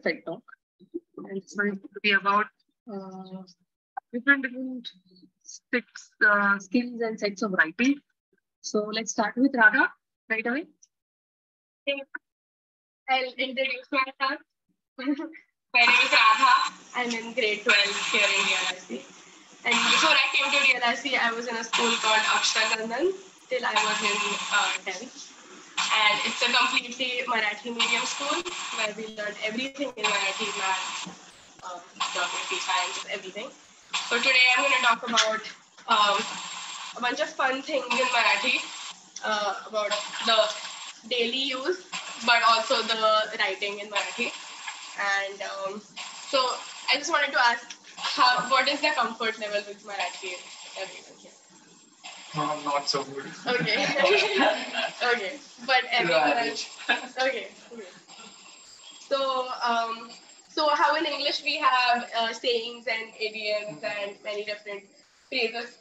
TED Talk. And it's going to be about different skills and sets of writing. So let's start with Radha right away. I'll introduce myself. My name is Radha. I'm in grade 12 here in DLRC. And before I came to DLRC, I was in a school called Akshagandan till I was in 10th. And it's a completely Marathi medium school where we learned everything in Marathi, math, geography, science, everything. So today I'm going to talk about a bunch of fun things in Marathi, about the daily use, but also the writing in Marathi. And so I just wanted to ask, what is the comfort level with Marathi? Everyone here? Not so good. Okay. Okay. But everyone else. Okay. So, so how in English we have sayings and idioms and many different phrases.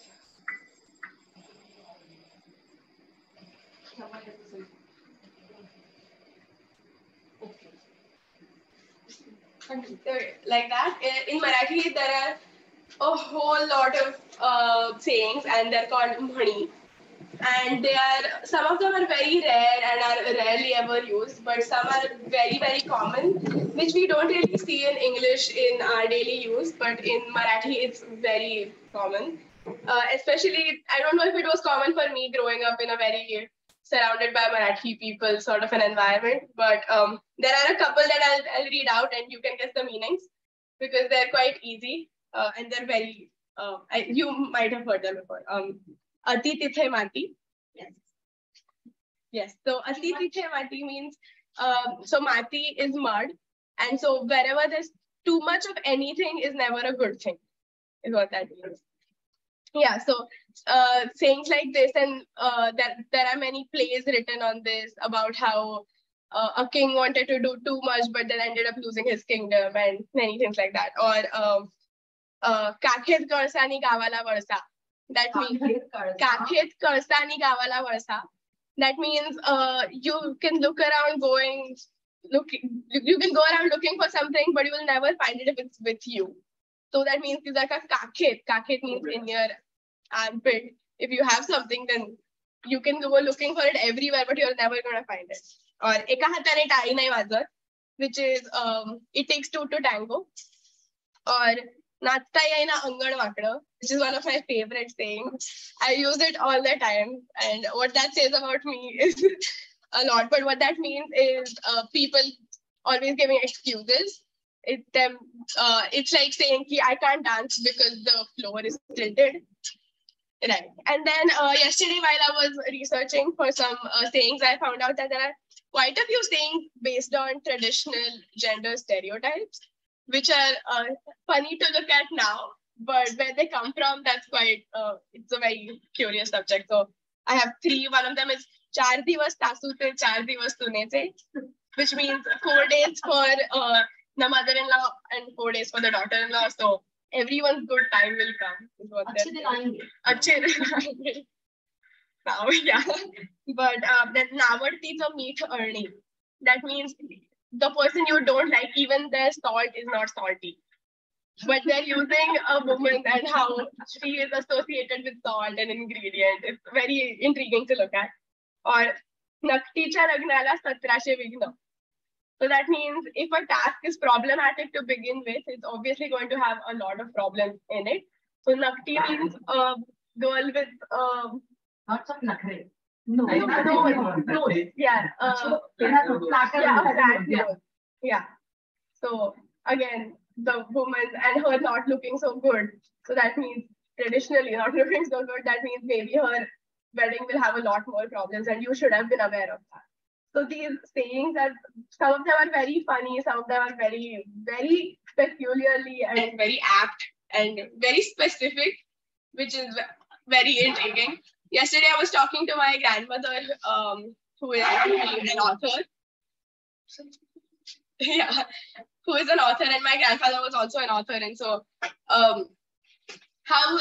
Like that. In Marathi, there are a whole lot of sayings, and they're called mhani. And some of them are very rare and are rarely ever used, but some are very, very common, which we don't really see in English in our daily use, but in Marathi, it's very common. Especially, I don't know if it was common for me growing up in a very surrounded by Marathi people sort of an environment, but there are a couple that I'll read out and you can guess the meanings because they're quite easy and they're very, you might have heard them before. Ati tithe mati. Yes. Yes. So ati tithe mati means, so mati is mud. And so wherever there's too much of anything is never a good thing, is what that means. Yeah, so sayings like this, and there are many plays written on this about how a king wanted to do too much, but then ended up losing his kingdom and many things like that. Or kakhet karsani gavala varsa. That means kakhet karsani gavala varsa. That means you can look around you can go around looking for something, but you will never find it if it's with you. So that means it's like a kakhet. Kakhet means in your armpit. If you have something, then you can go looking for it everywhere, but you're never going to find it. Or eka hatane tali nahi wajat, which is it takes two to tango. Or natta yaina angan vakda, which is one of my favorite sayings. I use it all the time, and what that says about me is a lot. But what that means is people always giving excuses. It's like saying I can't dance because the floor is tilted. Right. And then yesterday, while I was researching for some sayings, I found out that there are quite a few sayings based on traditional gender stereotypes, which are funny to look at now, but where they come from, that's quite, it's a very curious subject. So I have three. One of them is Char Divas Tasute, Char Divas Tunete, which means 4 days for the mother-in-law and 4 days for the daughter-in-law. So everyone's good time will come. Is what now, yeah. But then Navarti to meet earning. That means the person you don't like, even their salt is not salty. But they're using a woman and how she is associated with salt and ingredient. It's very intriguing to look at. Or Nakticha Ragnala Satrashe Vigna. So that means if a task is problematic to begin with, it's obviously going to have a lot of problems in it. So Nakti means a girl with lots of nakre. No. Yeah. Yeah. So again, the woman and her not looking so good. So that means traditionally not looking so good. That means maybe her wedding will have a lot more problems, and you should have been aware of that. So these sayings some of them are very funny, some of them are very, very peculiarly and very apt and very specific, which is very intriguing. Yesterday, I was talking to my grandmother, who is an author. Yeah, who is an author, and my grandfather was also an author. And so how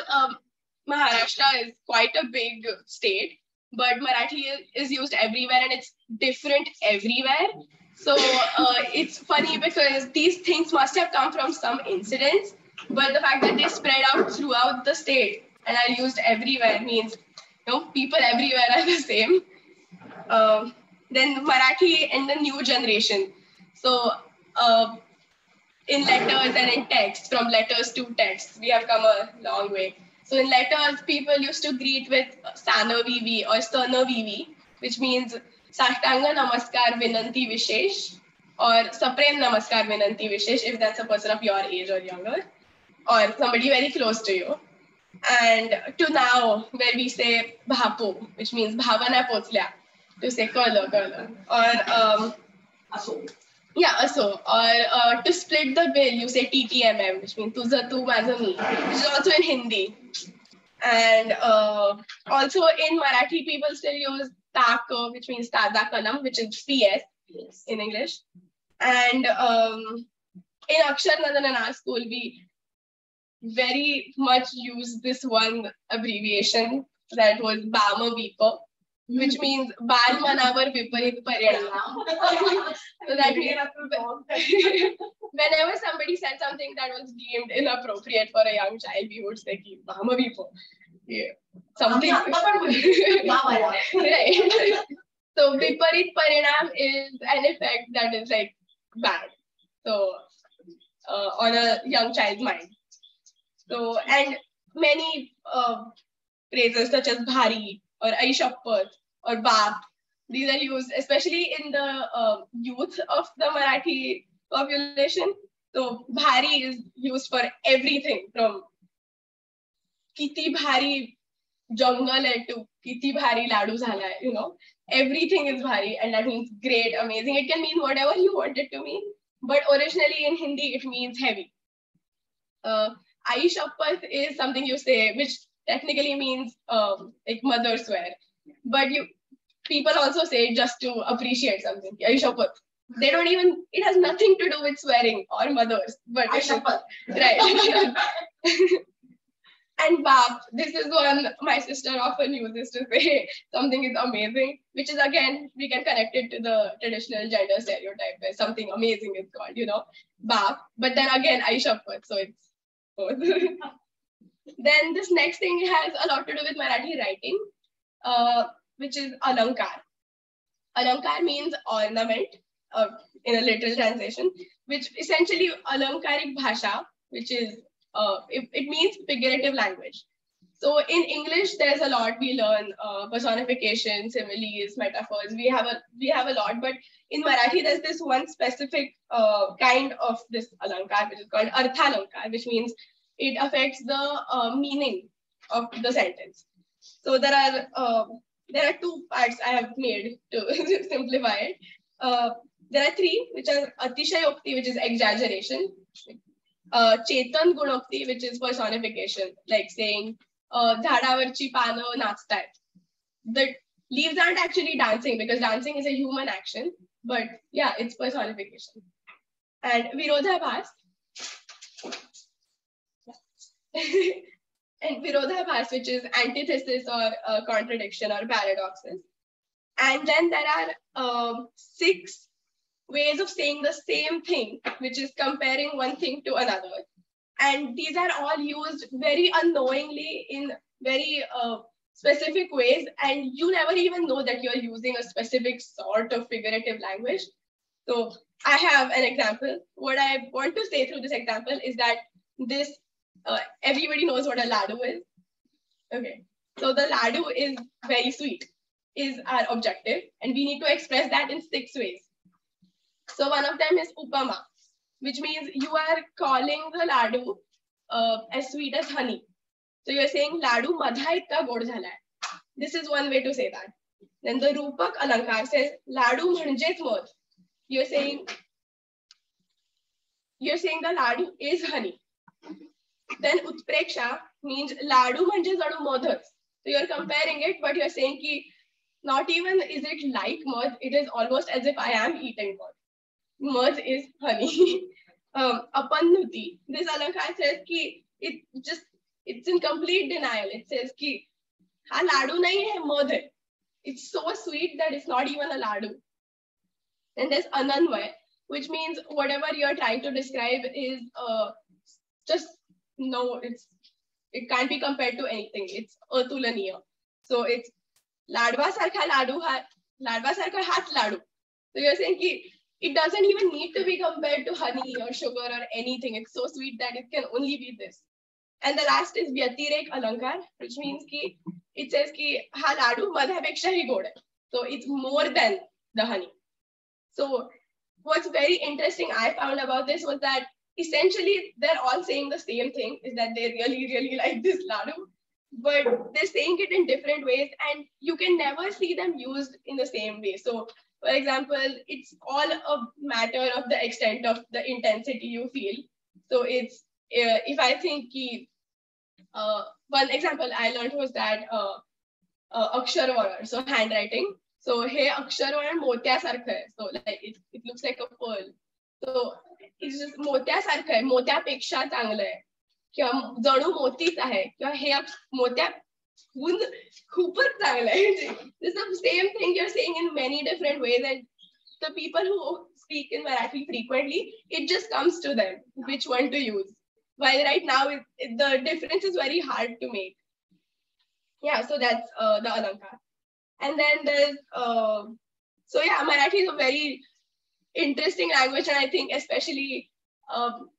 Maharashtra is quite a big state, but Marathi is used everywhere and it's different everywhere. So it's funny because these things must have come from some incidents, but the fact that they spread out throughout the state and are used everywhere means, people everywhere are the same. Then Marathi and the new generation. So in letters and in text, from letters to text, we have come a long way. So in letters, people used to greet with Sana Vivi or Stana Vivi, which means Sahtanga Namaskar Vinanti Vishesh or Saprem Namaskar Vinanti Vishesh if that's a person of your age or younger or somebody very close to you. And to now, where we say Bhapo, which means Bhavana Pochlia, to say Kala Kala. Or Aso. yeah, also, or to split the bill, you say TTMM, which means Tuza Tu Maza Me, which is also in Hindi. And also in Marathi, people still use Tak, which means Taza Kalam, which is CS in English. And in Akshar Nandan in our school, we very much use this one abbreviation that was Bama Vipa, which means Bal Manavar Viparit Parinam. So that means whenever somebody said something that was deemed inappropriate for a young child, we would say ki Bama Vipa. Yeah. Something. Right. So Viparit Parinam is an effect that is like bad. So on a young child's mind. So, and many phrases such as bhari or aishappat or baap, these are used especially in the youth of the Marathi population. So, bhari is used for everything from kiti bhari jungle hai to kiti bhari ladu zhala hai, everything is bhari and that means great, amazing. It can mean whatever you want it to mean, but originally in Hindi it means heavy. Aishappat is something you say, which technically means like mother swear. But people also say it just to appreciate something. Aishappat. They don't even, it has nothing to do with swearing or mothers. But Aishappat. Right. And Baap, this is one my sister often uses to say something is amazing, which is again, we can connect it to the traditional gender stereotype where something amazing is called, Baap. But then again, Aishappat. So it's then this next thing has a lot to do with Marathi writing, which is alankar. Alankar means ornament in a literal translation, which essentially alankarik bhasha, which is it means figurative language. So in English, there's a lot we learn: personification, similes, metaphors. We have a lot, but in Marathi, there's this one specific kind of this alankar, which is called arthalankar, which means it affects the meaning of the sentence. So there are two parts I have made to simplify it. There are three, which are atishayokti, which is exaggeration, chetan gunokti, which is personification, like saying झाडावरची पानं नाचतायत. The leaves aren't actually dancing because dancing is a human action, but yeah, it's personification. And virodhabhas. And virodhabhas, which is antithesis or contradiction or paradoxes. And then there are 6 ways of saying the same thing, which is comparing one thing to another. And these are all used very unknowingly in very specific ways. And you never even know that you're using a specific sort of figurative language. So I have an example. What I want to say through this example is that this, everybody knows what a ladu is. Okay. So the ladu is very sweet, is our objective. And we need to express that in 6 ways. So one of them is upama, which means you are calling the ladu as sweet as honey. So you're saying ladu madha itka god jhala hai. This is one way to say that. Then the rupak alankar says ladu mhanjet mad. You're saying the ladu is honey. Then utpreksha means ladu mhanje jadu modhas. So you're comparing it, but you're saying ki not even is it like mud, it is almost as if I am eating mud. Mud is honey. Apannuti. This alankar says ki it's in complete denial. It says ki ha ladu nahi hai, mud hai. It's so sweet that it's not even a ladu. Then there's ananvay, which means whatever you're trying to describe is just no, it can't be compared to anything. It's atulaniya. So it's ladva sarkha ladu ladva sarkha hath ladu. So you're saying ki it doesn't even need to be compared to honey or sugar or anything. It's so sweet that it can only be this. And the last is Vyatirek Alankar, which means ki it says ki ha ladu madhapeksha hi god hai. So it's more than the honey. So what's very interesting I found about this was that essentially they're all saying the same thing, is that they really, really like this ladu, but they're saying it in different ways and you can never see them used in the same way. So for example, it's all a matter of the extent of the intensity you feel. So it's, if I think ki, one example I learned was that Aksharvaran, so handwriting. So हे अक्षरवर्ण मोत्यासारखं आहे. So like it looks like a pearl. So it's just मोत्यासारखं आहे, मोत्यापेक्षा चांगलं आहे किंवा जणू मोतीच आहे किंवा हे मोत्याहून खूपच चांगलं आहे. It's the same thing you're saying in many different ways, and the people who speak in Marathi frequently, it just comes to them which one to use. While right now the difference is very hard to make. Yeah, so that's the Alankar. And then there's, so yeah, Marathi is a very interesting language, and I think especially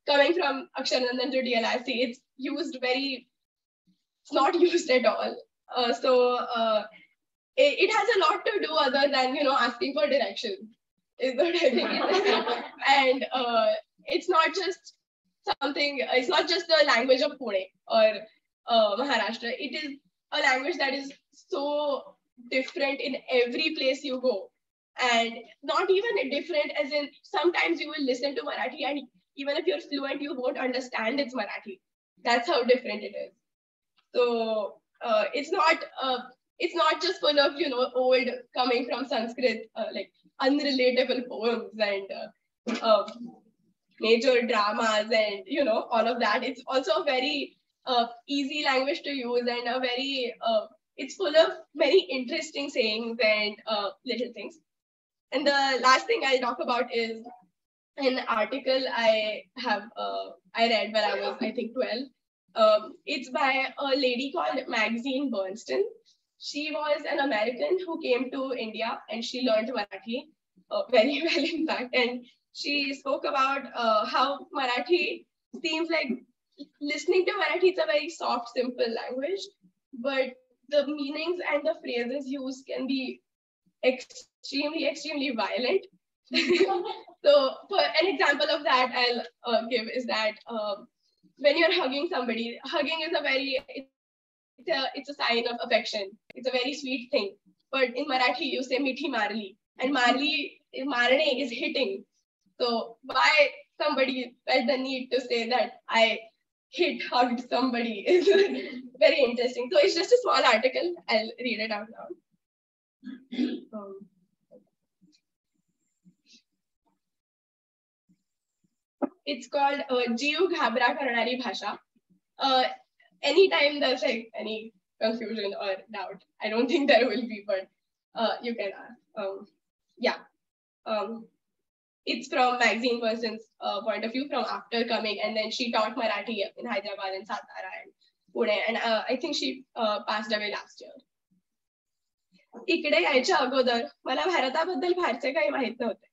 coming from Aksharandan to DLRC, it's used it's not used at all. It has a lot to do other than, asking for direction, is what I think. And it's not just the language of Pune or Maharashtra. It is a language that is so different in every place you go, and not even different as in sometimes you will listen to Marathi and even if you're fluent you won't understand it's Marathi. That's how different it is. So it's not just full of old coming from Sanskrit like unrelatable poems and major dramas and all of that. It's also a very easy language to use and a very it's full of very interesting sayings and little things. And the last thing I'll talk about is an article I read when I was, I think, 12. It's by a lady called Maxine Bernstein. She was an American who came to India and she learned Marathi very well, in fact. And she spoke about how Marathi seems like, listening to Marathi, it's a very soft, simple language, but the meanings and the phrases used can be extremely, extremely violent. So for an example of that I'll give is that when you're hugging somebody, hugging is it's a sign of affection. It's a very sweet thing. But in Marathi you say mithi marli, and marne is hitting. So why somebody felt the need to say that I hugged somebody is very interesting. So it's just a small article. I'll read it out loud. It's called Jeev Ghabra Karnari Bhasha. Anytime there's like any confusion or doubt, I don't think there will be, but you can ask. It's from Maxine Bernstein's point of view from after coming, and then she taught Marathi in Hyderabad and Satara and Pune, and I think she passed away last year. इकडे यायच्या अगोदर मला भारताबद्दल फारसे काही माहित नव्हते,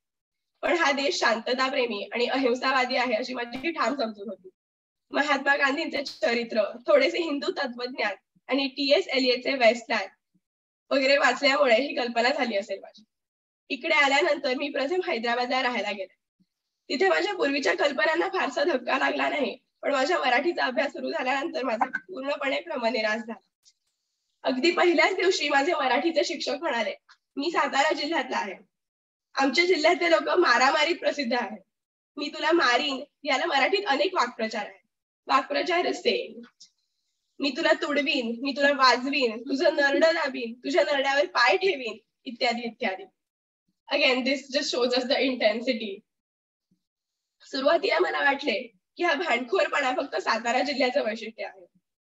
पण हा देश शांतताप्रेमी आणि अहिंसावादी आहे अशी माझी ठाम समजूत होती. महात्मा गांधींचे चरित्र, थोडेसे हिंदू तत्वज्ञान आणि टी.एस. एलियटचे वेस्टलँड वगैरे वाचल्यामुळे ही कल्पना झाली असेल माझी. इकडे आल्यानंतर मी प्रथम हैदराबादला राहायला गेले. तिथे माझ्या पूर्वीच्या कल्पनांना फारसा धक्का लागला नाही, पण माझ्या मराठीचा अभ्यास सुरू झाल्यानंतर माझा पूर्णपणे क्रमनिरास झाला. अगदी पहिल्याच दिवशी माझे मराठीचे शिक्षक म्हणाले, मी सातारा जिल्ह्यातला आहे. आमच्या जिल्ह्यातले लोक मारामारीत प्रसिद्ध आहेत. मी तुला मारीन याला मराठीत अनेक वाक्प्रचार आहेत. वाक्प्रचार असेल, मी तुला तुडवीन, मी तुला वाजवीन, तुझं नरडं दाबीन, तुझ्या नरड्यावर पाय ठेवीन, इत्यादी इत्यादी. Again, this just shows us the intensity. सुरुवातीला मला वाटले की हा भांडखोरपणा फक्त सातारा जिल्ह्याचं वैशिष्ट्य आहे.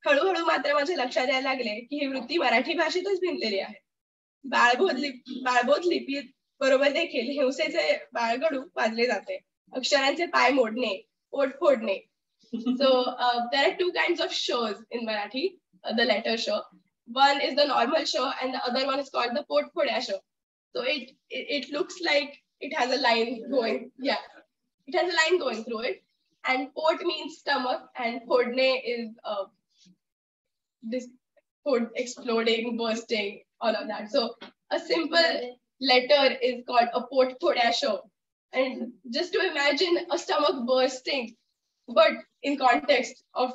हळूहळू मात्र माझ्या लक्षात यायला लागले की ही वृत्ती मराठी भाषेतच भिनलेली आहे. बाळबोध लिपीत बरोबर देखील हिंसेचे बाळगडू वाजले जाते. अक्षरांचे पाय मोडणे, pot फोडणे. So there are two kinds of shows in Marathi, the letter show. One is the normal show and the other one is called the pot foda show. So it looks like it has a line going. Yeah, it has a line going through it. And pot means stomach and fodne is this food exploding, bursting, all of that. So a simple letter is called a pot foda show. And just to imagine a stomach bursting, but in context of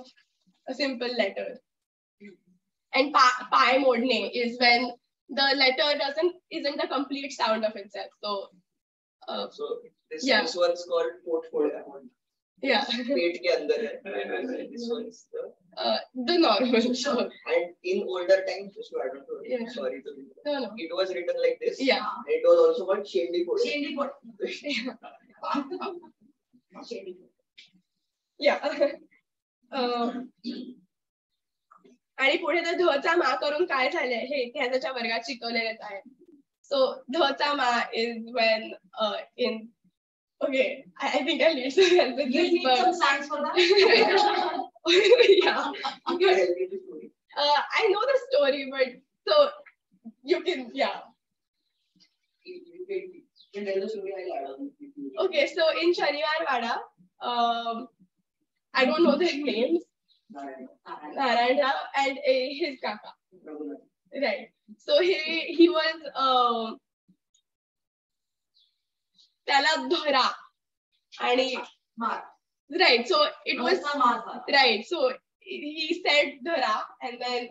a simple letter. And pi modne is when the letter isn't the complete sound of itself. So this one's called portfolio. Yeah. Pet ke andar hai. And this one's the normal show. And in older times, so I don't know. Yeah. Sorry to No. It was written like this. Yeah. And it was also called Shendi Pot. Shendi pot. Shendi pot. Yeah. आणि पुढे तर धचा मा करून काय झालंय हे इतिहासाच्या वर्गात शिकवलेलेच आहे. सो धचा मा is when in okay I think I need some help with this but some science for that. Yeah. I know the story but so you can You can tell the story. I'll add on. Okay, so in Shaniwar Wada, I don't know their names. Narayan Rao and his kaka. Right. So he was त्याला धरा आणि right. So it was right. So he said dhara and then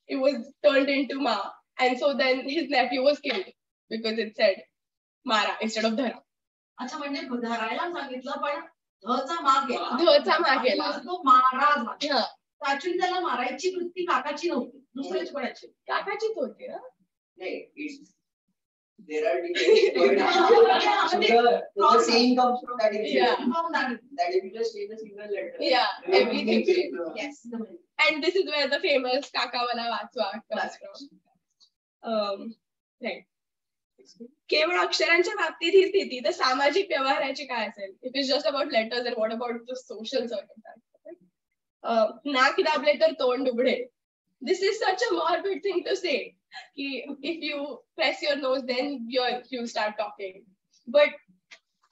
it was turned into ma and so then his nephew was killed because it said mara instead of dhara. अच्छा म्हणजे धरायला सांगितलं पण धचा माग गेला. धचा माग गेला. तो मारा झाला. हा. ऍक्च्युअली त्याला मारायची वृत्ती काकाची नव्हती, दुसऱ्याच कोणाची. काकाचीच होती ना. नाही, there are details. So the saying comes from that. Yeah. That if you just take a single letter. Yeah, everything. Yes. And this is where the famous kaka wala वाचवा comes from. Right. केवळ अक्षरांच्या बाबतीत ही स्थिती तर सामाजिक व्यवहाराची काय असेल? It is just about letters and what about the social circumstances. नाक दाबले तर तोंड उघडे. This is such a morbid thing to say की if you press your nose then you start talking. But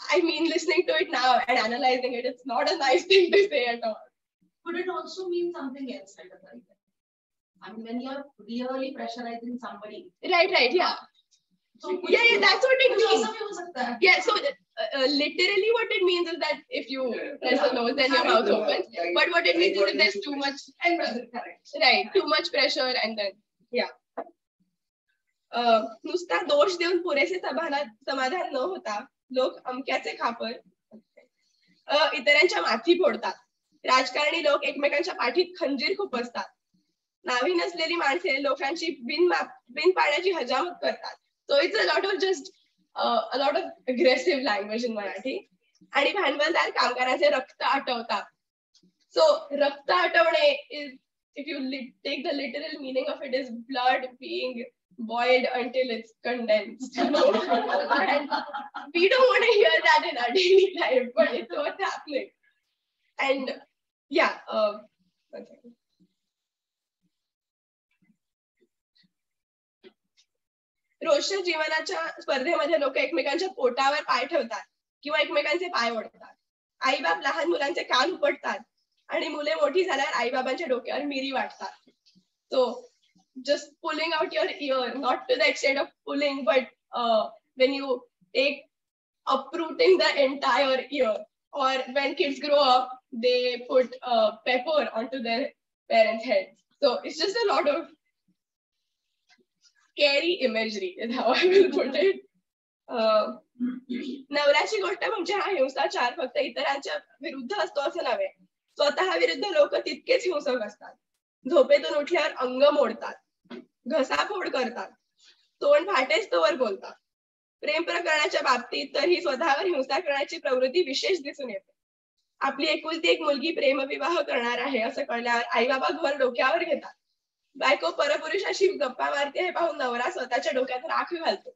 I mean listening to it now and analyzing it, it's not a nice thing to say at all. Could it also mean something else? I mean, when you're really pressurizing somebody. Right, yeah. So yeah, that's what it means. Yeah, so literally what it means is that if you press the nose, then your mouth opens. But what it means is if there's too much, right, too much pressure and then, yeah. नुसता दोष देऊन पुरेसे समाधान न होता लोक अमक्याचे खापर इतरांच्या माथी फोडतात. राजकारणी लोक एकमेकांच्या पाठीत खंजीर खुपसतात. नावी नसलेली माणसे लोकांची बिन पाण्याची हजामत करतात. So it's a lot of aggressive language in Marathi. आणि भांडवलदार कामगारांचे रक्त आटवतात. So रक्त आटवणे is, if you take the literal meaning of it, is blood being boiled until it's condensed. And we don't want to hear that in our daily life, but it's what's happening. And yeah, one second. रोजच्या जीवनाच्या स्पर्धेमध्ये लोक एकमेकांच्या पोटावर पाय ठेवतात किंवा एकमेकांचे पाय ओढतात. आई बाप लहान मुलांचे कान उपटतात आणि मुले मोठी झाल्यावर आई बाबांच्या डोक्यावर मिरी वाटतात. So just pulling out your ear, not to the extent of pulling, but when you take uprooting the entire ear, or when kids grow up, they put pepper onto their parents' heads. So it's just a lot of scary imagery is how I will put it. नवऱ्याची गोष्ट म्हणजे हा हिंसाचार फक्त इतरांच्या विरुद्ध असतो असं नव्हे. स्वतः विरुद्ध लोक तितकेच हिंसक असतात. झोपेतून उठल्यावर अंग मोडतात, घसाफोड करतात, तोंड फाटेस तोवर बोलतात. प्रेम प्रकरणाच्या बाबतीत तर ही स्वतःवर हिंसा करण्याची प्रवृत्ती विशेष दिसून येते. आपली एकुलती एक मुलगी प्रेमविवाह करणार आहे असं कळल्यावर आई बाबा घर डोक्यावर घेतात. बायको परपुरुषाशी गप्पा मारते हे पाहून नवरा स्वतःच्या डोक्यात राख घालतो.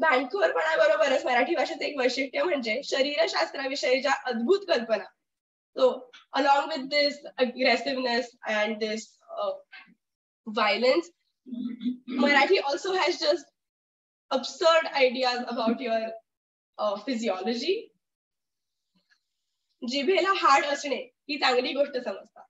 भांडखोरपणाबरोबरच मराठी भाषेचं एक वैशिष्ट्य म्हणजे शरीरशास्त्राविषयीच्या अद्भुत कल्पना. So along with this aggressiveness and this violence, Marathi also has just absurd ideas about your physiology. जिभेला हाड असणे ही चांगली गोष्ट समजतात.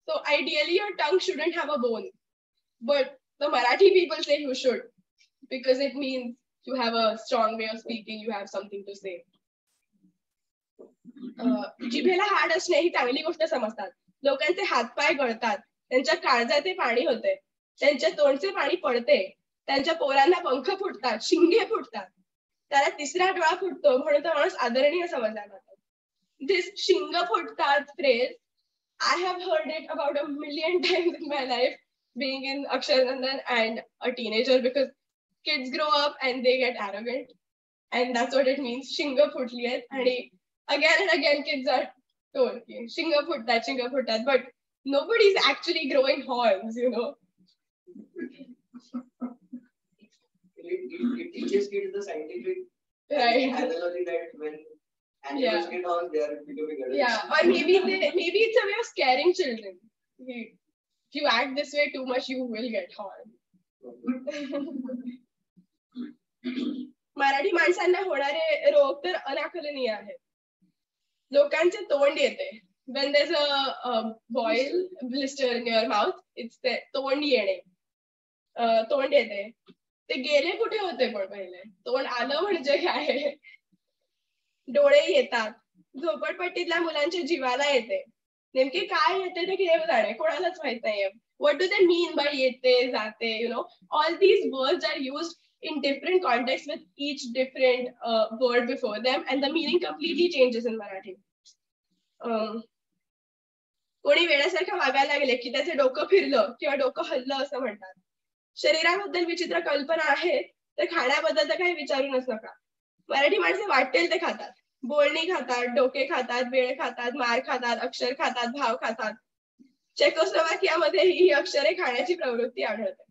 So ideally your tongue shouldn't have a bone, but the Marathi people say you should, because it means you have a strong way of speaking, you have something to say. जिभेला हाड असणे ही चांगली गोष्ट समजतात. लोकांचे हातपाय गळतात, त्यांच्या काळजाचे पाणी होते, त्यांच्या तोंडचे पाणी पडते, त्यांच्या पोरांना पंख फुटतात, शिंगे फुटतात, त्याला तिसरा डोळा फुटतो म्हणून तो माणूस आदरणीय समजला जातो. This शिंग फुटतात phrase, I have heard it about 1,000,000 times in my life, being in Aksharandan and a teenager, because kids grow up and they get arrogant, and that's what it means. Shinga phutliye, and again and again kids are told, Shinga phuttat, but nobody's actually growing horns, you know. It teaches kids the scientific analogy that when animals get horns, they are becoming adults. Yeah, or maybe it's a way of scaring children. If you act this way too much, you will get horns. Marathi माणसांना होणारे रोग तर अनाकलनीय आहेत. लोकांचे तोंड येते. When there's a boil, blister in your mouth, it's the तोंड येणे. तोंड येते. ते गेले कुठे होते पण पहिले? तोंड आलं म्हणजे काय? डोळे येतात. झोपडपट्टीतल्या मुलांच्या जीवाला येते. नेमके काय येते ते देव जाणे, कोणालाच माहित नाहीये. What do they mean by येते, जाते, you know? All these words are used in different contexts with each different word before them, and the meaning completely changes in Marathi. कोणी वेड्यासारखं वागायला लागले की त्याचे डोकं फिरलं किंवा डोकं हललं असं म्हणतात. शरीराबद्दल विचित्र कल्पना आहेत तर खाण्याबद्दल तर काही विचारूनच नका. मराठी माणसे वाटेल ते खातात. बोलणी खातात, डोके खातात, वेळ खातात, मार खातात, अक्षर खातात, भाव खातात. चेकोस्लोवाकियामध्ये ही अक्षरे खाण्याची प्रवृत्ती आढळते.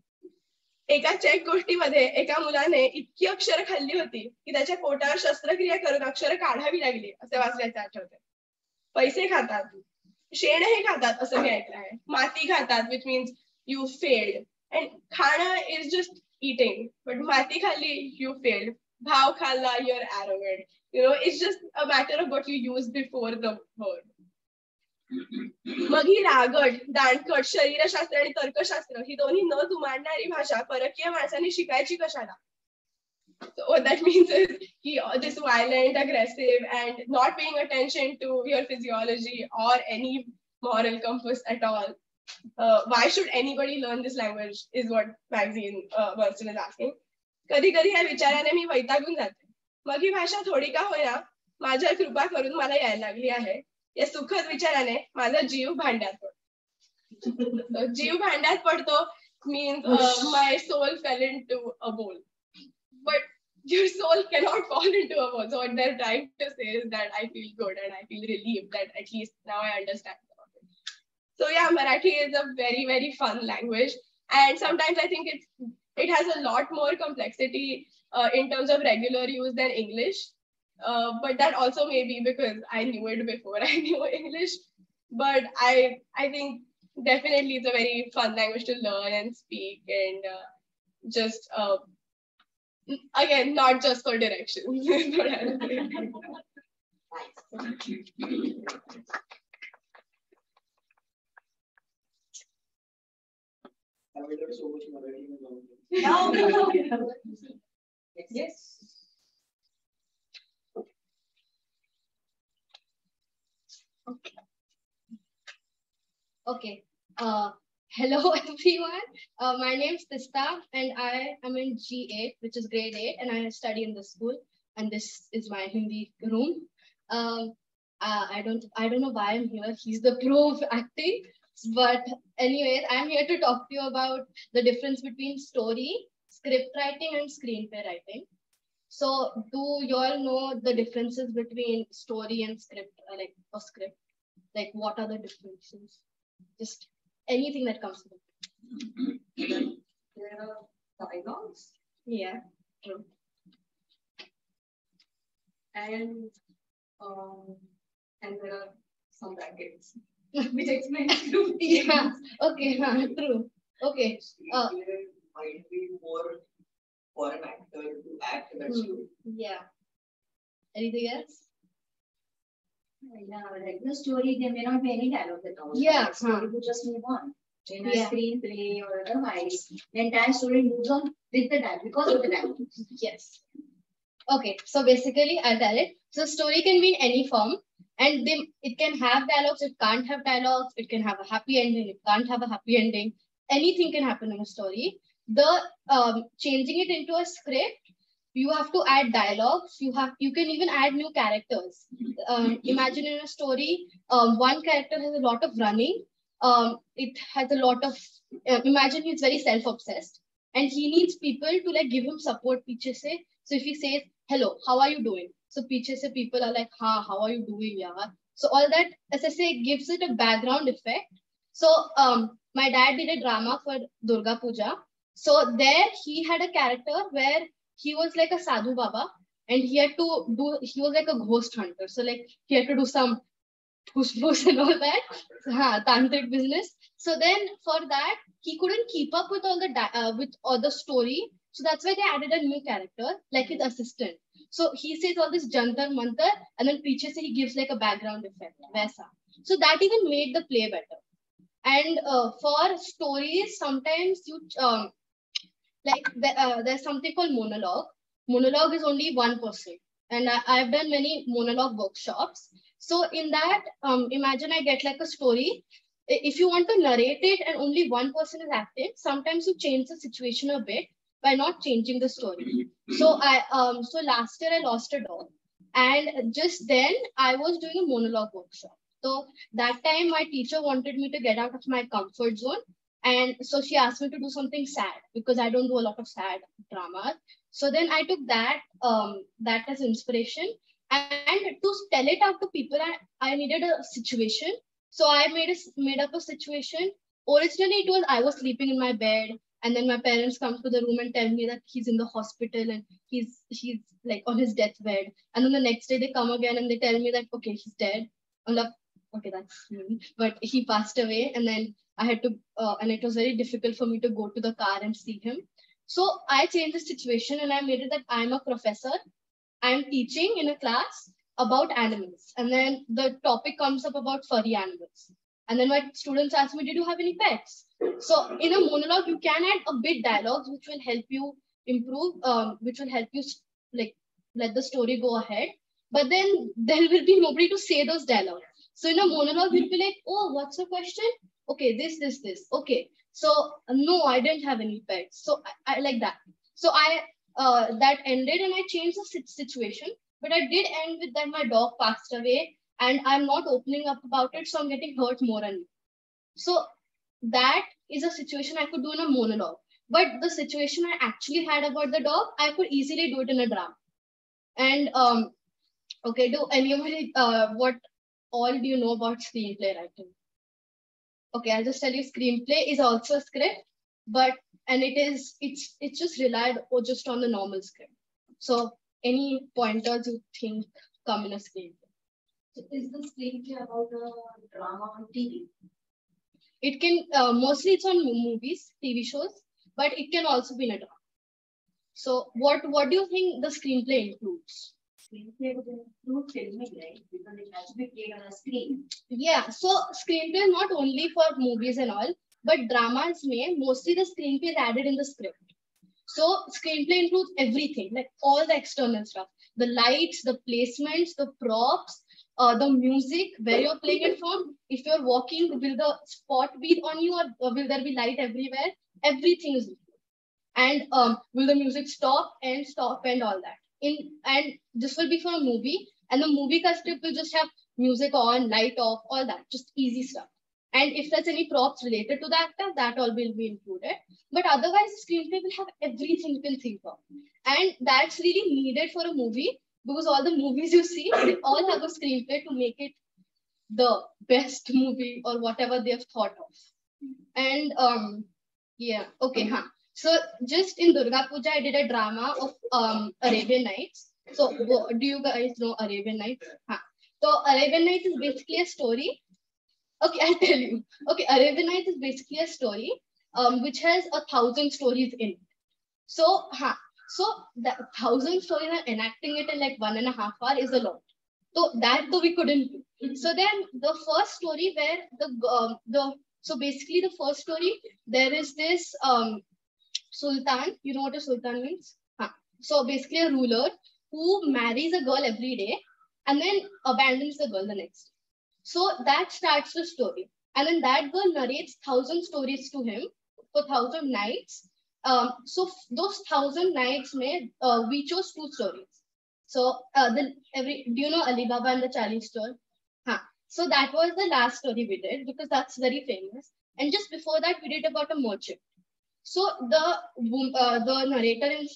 एका चेक गोष्टीमध्ये एका मुलाने इतकी अक्षरं खाल्ली होती की त्याच्या पोटावर शस्त्रक्रिया करून अक्षरं काढावी लागली असे वाचल्याचे आठवते. पैसे खातात, शेणही खातात असं मी ऐकलं आहे. माती खातात, which means you failed. And खाणं is just eating, but माती खाल्ली you failed. भाव खाल्ला you're arrogant. You know, it's just a matter of what you use before the word. मग ही रागड, दांडकट, शरीरशास्त्र आणि तर्कशास्त्र ही दोन्ही न जुमानणारी भाषा परकीय माणसांनी शिकायची कशाला? So what that means is this violent, aggressive, and not paying attention to your physiology or any moral compass at all. Why should anybody learn this language is what magazine person is asking. कधी कधी या विचाराने मी वैतागून जाते. मग ही भाषा थोडी का होईना माझ्या कृपा करून मला यायला लागली आहे. या सुखद विचाराने माझा जीव भांड्यात पडतो. जीव भांड्यात पडतो means my soul fell into a bowl. But your soul cannot fall into a bowl. So what they're trying to say is that I feel good and I feel relieved that at least now I understand about it. So yeah, Marathi is a very, very fun language. And sometimes I think it has a lot more complexity in terms of regular use than English. But that also may be because I knew it before I knew English. But I think definitely it's a very fun language to learn and speak, and just again, not just for directions. Is what I would say. I learned so much Marathi. Yes. Okay. Hello everyone. My name is Tista and I am in G8, which is grade 8, and I study in the school. And this is my Hindi room. I don't know why I'm here. He's the pro of acting. But anyways, I'm here to talk to you about the difference between story, script writing, and screenplay writing. So, do you all know the differences between story and script, like a script? Like, what are the differences? Just anything that comes to mind. There are dialogues Yeah, true. and there are some brackets which explains to Yeah, okay, true. Okay. Screenplay might be more for an actor to act that story. Yeah. Anything else? Yeah, like the story, there may not be any dialogue at all. Yeah, The story would just move on. In a Yeah. screenplay or otherwise, the entire story moves on with the dialogue because of the dialogue. Yes. Okay, so basically, I'll tell it. So, story can be in any form, and it can have dialogues, it can't have dialogues, it can have a happy ending, it can't have a happy ending. Anything can happen in a story. The changing it into a script, you have to add dialogues. You can even add new characters. Imagine in a story, one character has a lot of running. It has a lot of. Imagine he's very self-obsessed, and he needs people to like give him support. Piche se. So if he says, "Hello, how are you doing?" So piche se people are like, "Ha, how are you doing, yaar?" So all that, as I say, gives it a background effect. So my dad did a drama for Durga Puja. So there he had a character where he was like a sadhu baba, and he was like a ghost hunter. So like he had to do some push and all that, tantric business. So then for that he couldn't keep up with with all the story. So that's why they added a new character, like his assistant. So he says all this jantar mantar, and then Piche se he gives like a background effect. Vaisa. So that even made the play better. And for stories, sometimes you there's something called monologue. Monologue is only one person, and I've done many monologue workshops. So in that, imagine I get like a story. If you want to narrate it and only one person is active, sometimes you change the situation a bit by not changing the story. So last year I lost a dog, and just then I was doing a monologue workshop. So that time my teacher wanted me to get out of my comfort zone, and so she asked me to do something sad because I don't do a lot of sad dramas. So then I took that as inspiration, and to tell it out to people, I needed a situation. So I made up a situation. Originally, it was I was sleeping in my bed, and then my parents come to the room and tell me that he's in the hospital and he's like on his deathbed. And then the next day they come again and they tell me that okay, he's dead. I'm like, okay, that's mean. But he passed away, and then I had to, and it was very difficult for me to go to the car and see him. So I changed the situation and I made it that I'm a professor. I'm teaching in a class about animals. And then the topic comes up about furry animals. And then my students ask me, did you have any pets? So in a monologue, you can add a bit dialogues, which will help you improve, which will help you like let the story go ahead. But then there will be nobody to say those dialogues. So in a monologue, you'll be like, oh, what's the question? Okay, this. Okay. So no, I didn't have any pets. So I like that. So that ended and I changed the situation. But I did end with that my dog passed away and I'm not opening up about it. So I'm getting hurt more and more. So that is a situation I could do in a monologue. But the situation I actually had about the dog, I could easily do it in a drama. And okay, do anybody what all do you know about screenplay writing? Okay, I'll just tell you screenplay is also a script, but and it's just relied or just on the normal script. So any pointers you think come in a screenplay? So is the screenplay about a drama on TV? It can mostly it's on movies, TV shows, but it can also be in a drama. So what do you think the screenplay includes? Screenplay would include filming, right? Because it has to be played on a screen. Yeah, so screenplay is not only for movies and all, but dramas may mostly the screenplay is added in the script. So screenplay includes everything, like all the external stuff, the lights, the placements, the props, the music, where you're playing it from. If you're walking, will the spot be on you or will there be light everywhere? Everything is included. And will the music stop and all that? And this will be for a movie, and the movie ka script will just have music on, light off, all that, just easy stuff. And if there's any props related to the actor, that all will be included. But otherwise, the screenplay will have everything you can think of. And that's really needed for a movie, because all the movies you see, they all have a screenplay to make it the best movie or whatever they've thought of. And yeah, okay, huh. So just in Durga Puja, I did a drama of Arabian Nights. So do you guys know Arabian Nights? Huh. So Arabian Nights is basically a story. Okay, I'll tell you. Okay, Arabian Nights is basically a story which has 1,000 stories in it. So, so the 1,000 stories and enacting it in like 1.5 hours is a lot. So that though we couldn't do. So then the first story where so basically the first story, there is this Sultan. You know what a Sultan means? So basically a ruler who marries a girl every day and then abandons the girl the next day. So that starts the story. And then that girl narrates 1,000 stories to him for 1,000 nights. So those 1,000 nights we chose 2 stories. So do you know Ali Baba and the Charlie store? So that was the last story we did because that's very famous. And just before that, we did about a merchant. So the narrator in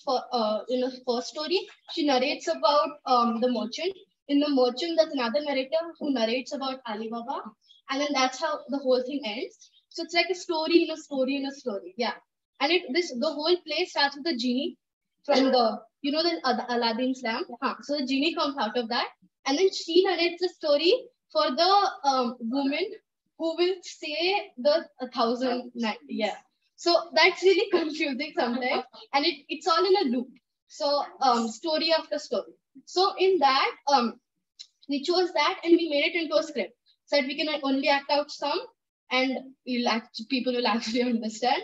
the first story, she narrates about the merchant. In the merchant, there's another narrator who narrates about Ali Baba, and then that's how the whole thing ends. So it's like a story in a story in a story, yeah. And the whole play starts with the genie from the Aladdin's lamp. So the genie comes out of that, and then she narrates the story for the woman who will say the 1,000 nights. Yeah. So that's really confusing sometimes, and it's all in a loop. So story after story. So in that, we chose that and we made it into a script so that we can only act out some, and people will actually understand.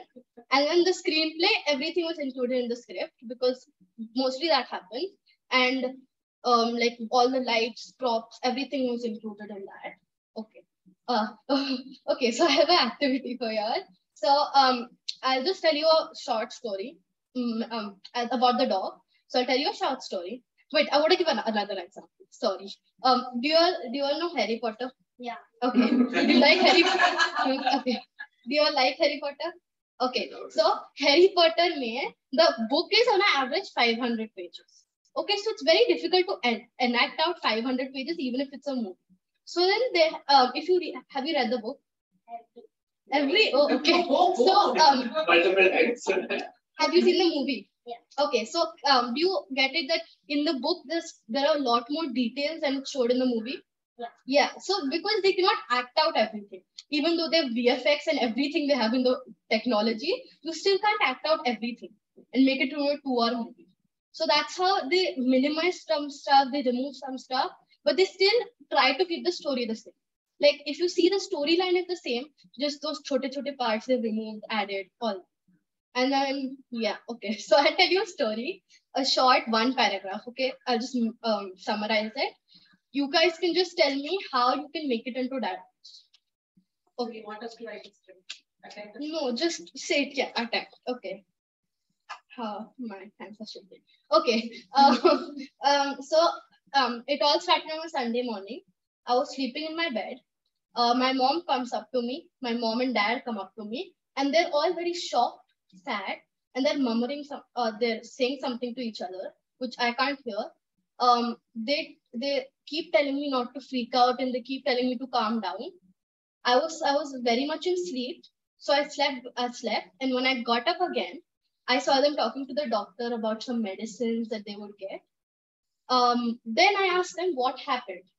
And then the screenplay, everything was included in the script because mostly that happened. And like all the lights, props, everything was included in that. Okay. Okay, so I have an activity for you all. So I'll just tell you a short story about the dog. So I'll tell you a short story. Wait, I want to give another example. Sorry. Do you all know Harry Potter? Yeah. Okay. Do you like Harry Potter? Okay. Do you all like Harry Potter? Okay. So Harry Potter the book is on an average 500 pages. Okay, so it's very difficult to enact out 500 pages even if it's a movie. So then if you have you read the book? Okay. So have you seen the movie? Yeah. Okay, so do you get it that in the book there are a lot more details than it's showed in the movie? Yeah. Yeah. So because they cannot act out everything, even though they have VFX and everything they have in the technology, you still can't act out everything and make it to a 2-hour movie. So that's how they minimize some stuff, they remove some stuff, but they still try to keep the story the same. Like if you see the storyline is the same, just those chote parts they removed, added, all. And then, yeah, okay. So I'll tell you a story, a short 1 paragraph, okay? I'll just summarize it. You guys can just tell me how you can make it into that. Okay, you want us to write a script? No, just say it, yeah, attempt. Okay. My hands are shaking. Okay. It all started on a Sunday morning. I was sleeping in my bed. My mom comes up to me. My mom and dad come up to me, and they're all very shocked, sad, and they're murmuring they're saying something to each other, which I can't hear. They keep telling me not to freak out, and they keep telling me to calm down. I was very much in sleep, so I slept, and when I got up again, I saw them talking to the doctor about some medicines that they would get. Then I asked them what happened.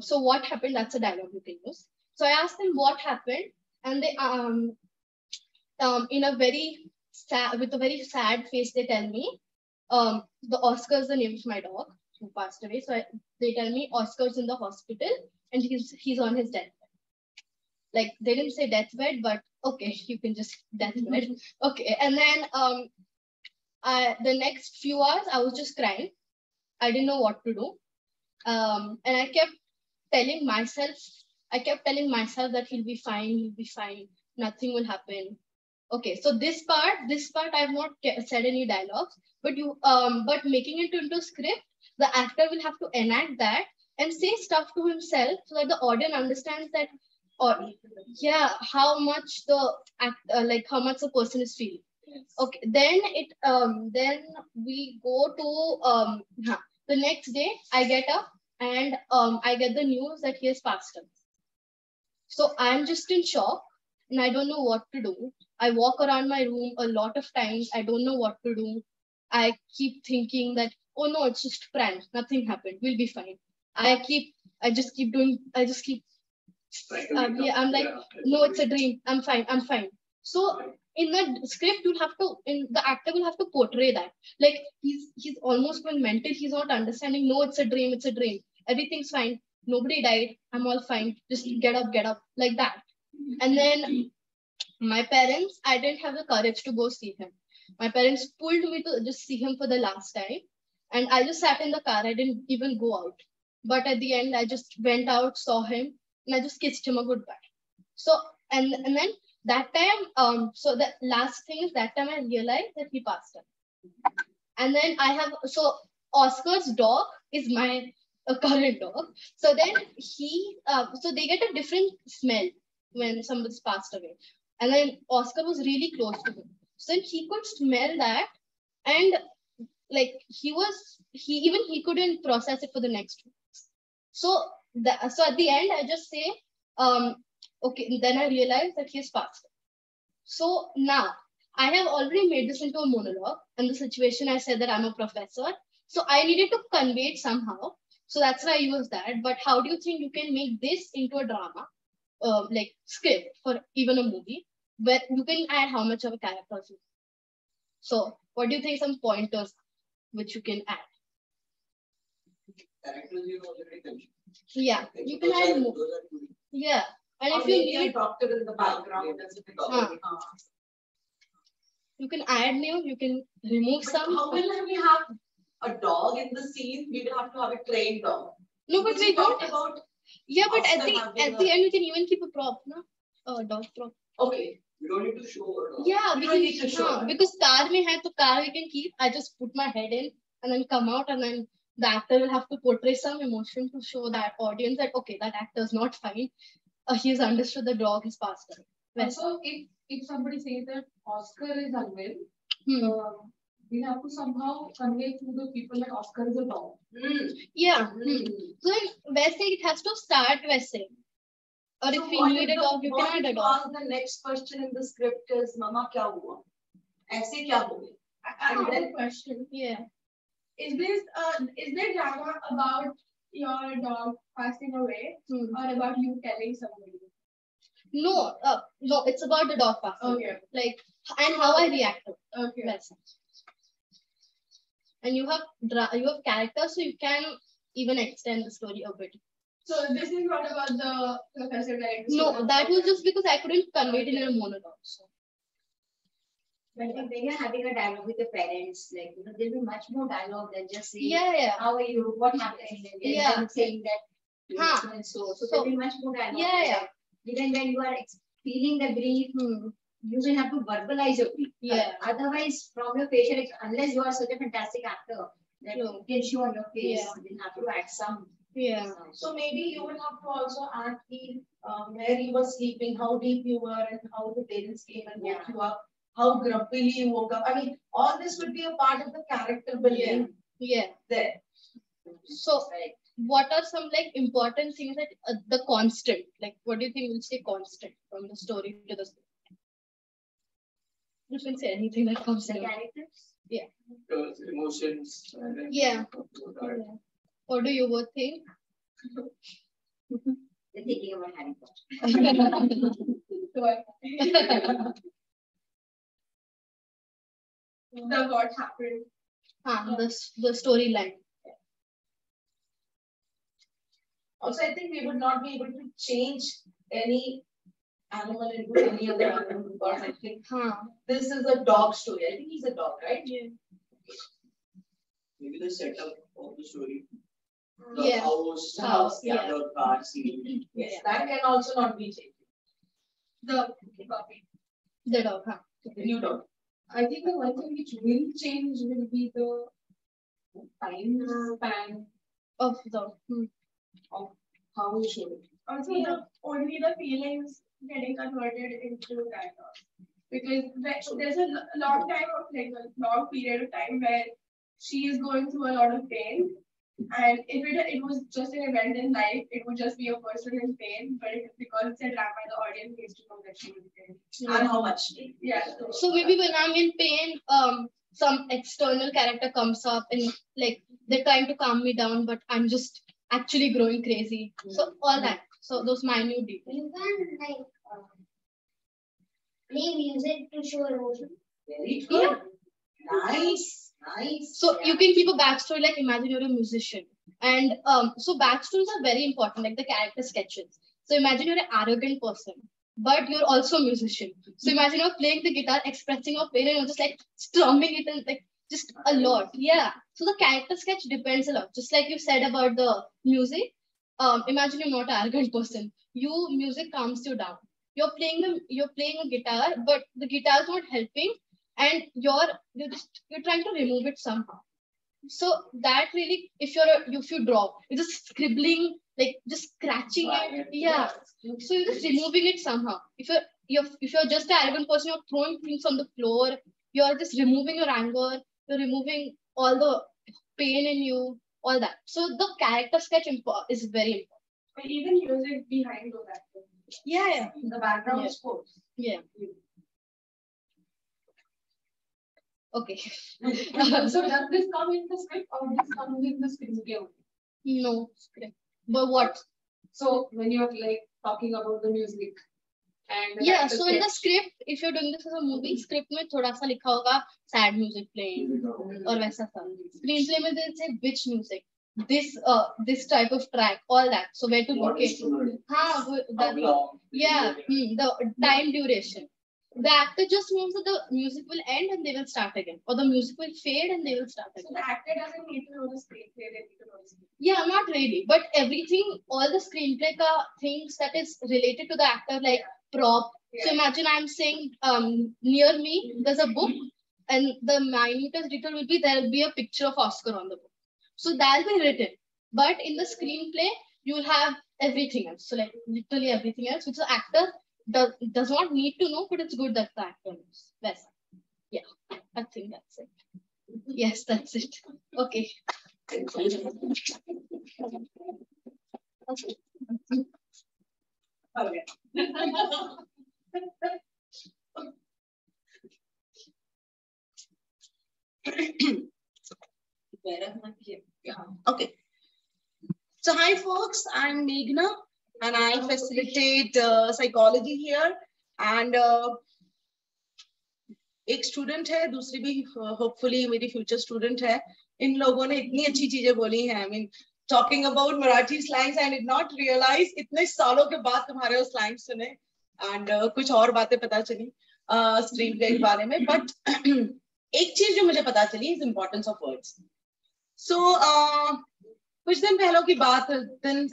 So what happened? That's a dialogue you can use. So I asked them what happened, and they in a with a very sad face, they tell me, the Oscar is the name of my dog who passed away. So they tell me Oscar's in the hospital and he's on his deathbed. Like they didn't say deathbed, but okay, you can just deathbed. Okay, and then the next few hours I was just crying. I didn't know what to do, and I kept telling myself that he'll be fine, nothing will happen. Okay, so this part I have not said any dialogues, but but making it into a script, the actor will have to enact that and say stuff to himself so that the audience understands that, or how much the like how much the person is feeling. Okay, then we go to the next day. I get up and I get the news that he has passed away. So I'm just in shock and I don't know what to do. I walk around my room a lot of times. I don't know what to do. I keep thinking that, oh no, it's just prank. Nothing happened. We'll be fine. I just keep I'm like, no, it's a dream. I'm fine. So in the script, the actor will have to portray that. Like he's almost going mental. He's not understanding. No, it's a dream. Everything's fine. Nobody died. I'm all fine. Just get up, like that. And then my parents, I didn't have the courage to go see him. My parents pulled me to just see him for the last time. And I just sat in the car. I didn't even go out. But at the end, I just went out, saw him, and I just kissed him a goodbye. So, and then that time, so the last thing is that time I realized that he passed away. And then Oscar's dog is my current dog. So then so they get a different smell when somebody's passed away. And then Oscar was really close to him. So he could smell that, and like he couldn't process it for the next week. So at the end, I just say, okay, then I realized that he's passed. So now I have already made this into a monologue, and the situation I said that I'm a professor. So I needed to convey it somehow. So that's why I use that. But how do you think you can make this into a drama, like script for even a movie, where you can add how much of a character? So what do you think some pointers which you can add? Characters you already mentioned. Yeah, you can add more. Yeah, and if you need a doctor in the background, you can add new. You can remove some. How will we have a dog in the scene? We will have to have a trained dog. No, but we talked don't. About yeah, but at the end we can even keep a prop, no? A dog prop. Okay. We don't need to show a dog. Yeah, we don't need to show. Because car we can keep. I just put my head in and then come out, and then the actor will have to portray some emotion to show that audience that okay, that actor is not fine. He's understood the dog is passed away. So if somebody says that Oscar is unwell, we have to somehow convey to the people that Oscar is a dog. Yeah. So वैसे it has to start वैसे. Or So if you need a dog, you can add a dog. The next question in the script is, Mama, क्या हुआ? ऐसे क्या हो गया? I have a question. Yeah. Is there drama about your dog passing away or about you telling somebody? No, no, it's about the dog passing. Okay. Like, and how I reacted. Okay. That's it. And you have characters, so you can even extend the story a bit. So this is not about the professor director. No, that was just because I couldn't convey it in a monologue. So. But when you're having a dialogue with your parents, like there'll be much more dialogue than just saying, Yeah. how are you? What happened? And saying that. So there'll be much more dialogue. Yeah. Even when you are feeling the grief, you will have to verbalize your grief. Yeah. Otherwise, from your facial, unless you are such a fantastic actor that you can show on your face, you have to add some. Yeah. So maybe you will have to also add where you were sleeping, how deep you were, and how the parents came and woke you up, how grumpily you woke up. I mean, all this would be a part of the character building. Yeah. There. So, what are some like important things that the constant? Like, what do you think will stay constant from the story to the story? You can say anything that comes to The you. characters? Yeah. Emotions. Yeah. What do you both think? They're thinking about Harry Potter. The what happened. The storyline. Also, I think we would not be able to change any animal into any other animal because I think this is a dog story. I think he's a dog, right? Yeah. Maybe the setup of the story. Yeah. The House, yeah. the car scene. Yes, that can also not be changed. The puppy. The dog, The new dog. I think the one thing which will change will be the time span of the of how we show it. Also, only the feelings getting converted into dialogue. Because there's a long time of like a long period of time where she is going through a lot of pain. And if it was just an event in life, it would just be a person in pain. But because it's a drama, the audience needs to know that she was in pain. And how much? Yeah. So maybe when I'm in pain, some external character comes up and like they're trying to calm me down, but I'm just actually growing crazy. So all that. So those minute details. You can like play music to show emotion. Very good. Nice. So you can keep a backstory, like imagine you're a musician. And so backstories are very important, like the character sketches. So imagine you're an arrogant person, but you're also a musician. So imagine you're playing the guitar, expressing your pain, and you're just like strumming it and like just a lot. Yeah. So the character sketch depends a lot. Just like you said about the music. Imagine you're not an arrogant person. Music calms you down. You're playing a guitar, but the guitar is not helping, and you're trying to remove it somehow. So that really, if you draw, you're just scribbling, like just scratching it. Yeah. So you're just removing it somehow. If you're just an arrogant person, you're throwing things on the floor. You're just removing your anger. You're removing all the pain in you, all that. So the character sketch is very important. But even music behind those actors. Yeah. The background scores. Yeah. Okay. So does this come in the script or this comes in the screenplay only? No script. But what? So when you're like talking about the music and the Yeah, character so in the sketch, script, if you're doing this as a movie, script में थोड़ा सा लिखा होगा sad music playing और वैसा सा. Screenplay में they'll say which music, this type of track, all that. So where to What locate? instrument? हाँ, How long? yeah, the time duration. The actor just means that the music will end and they will start again, or the music will fade and they will start So again. the actor doesn't need to know the screenplay, they need to know the screenplay. Yeah, not really, but everything, all the screenplay ka things that is related to the actor, like prop. Yeah. So imagine I'm saying, near me there's a book, and the minutest detail will be there will be a picture of Oscar on the book. So that'll be written, but in the screenplay you will have everything else. So like literally everything else, which the actor does not need to know, but it's good that the actor knows. That's yeah, I think that's it. Yes, that's it. Okay. Okay. Okay. So hi folks, I'm Meghna and I facilitate psychology here, and एक student है, दूसरी भी hopefully मेरी future student है. इन लोगों ने इतनी अच्छी चीजें बोली हैं. I mean talking about Marathi slangs, I did not realise इतने सालों के बाद तुम्हारे वो स्लैंग सुने, एंड कुछ और बातें पता चली स्ट्रीम के बारे में. बट एक चीज जो मुझे पता चली इज इम्पोर्टेंस ऑफ वर्ड्स. सो कुछ दिन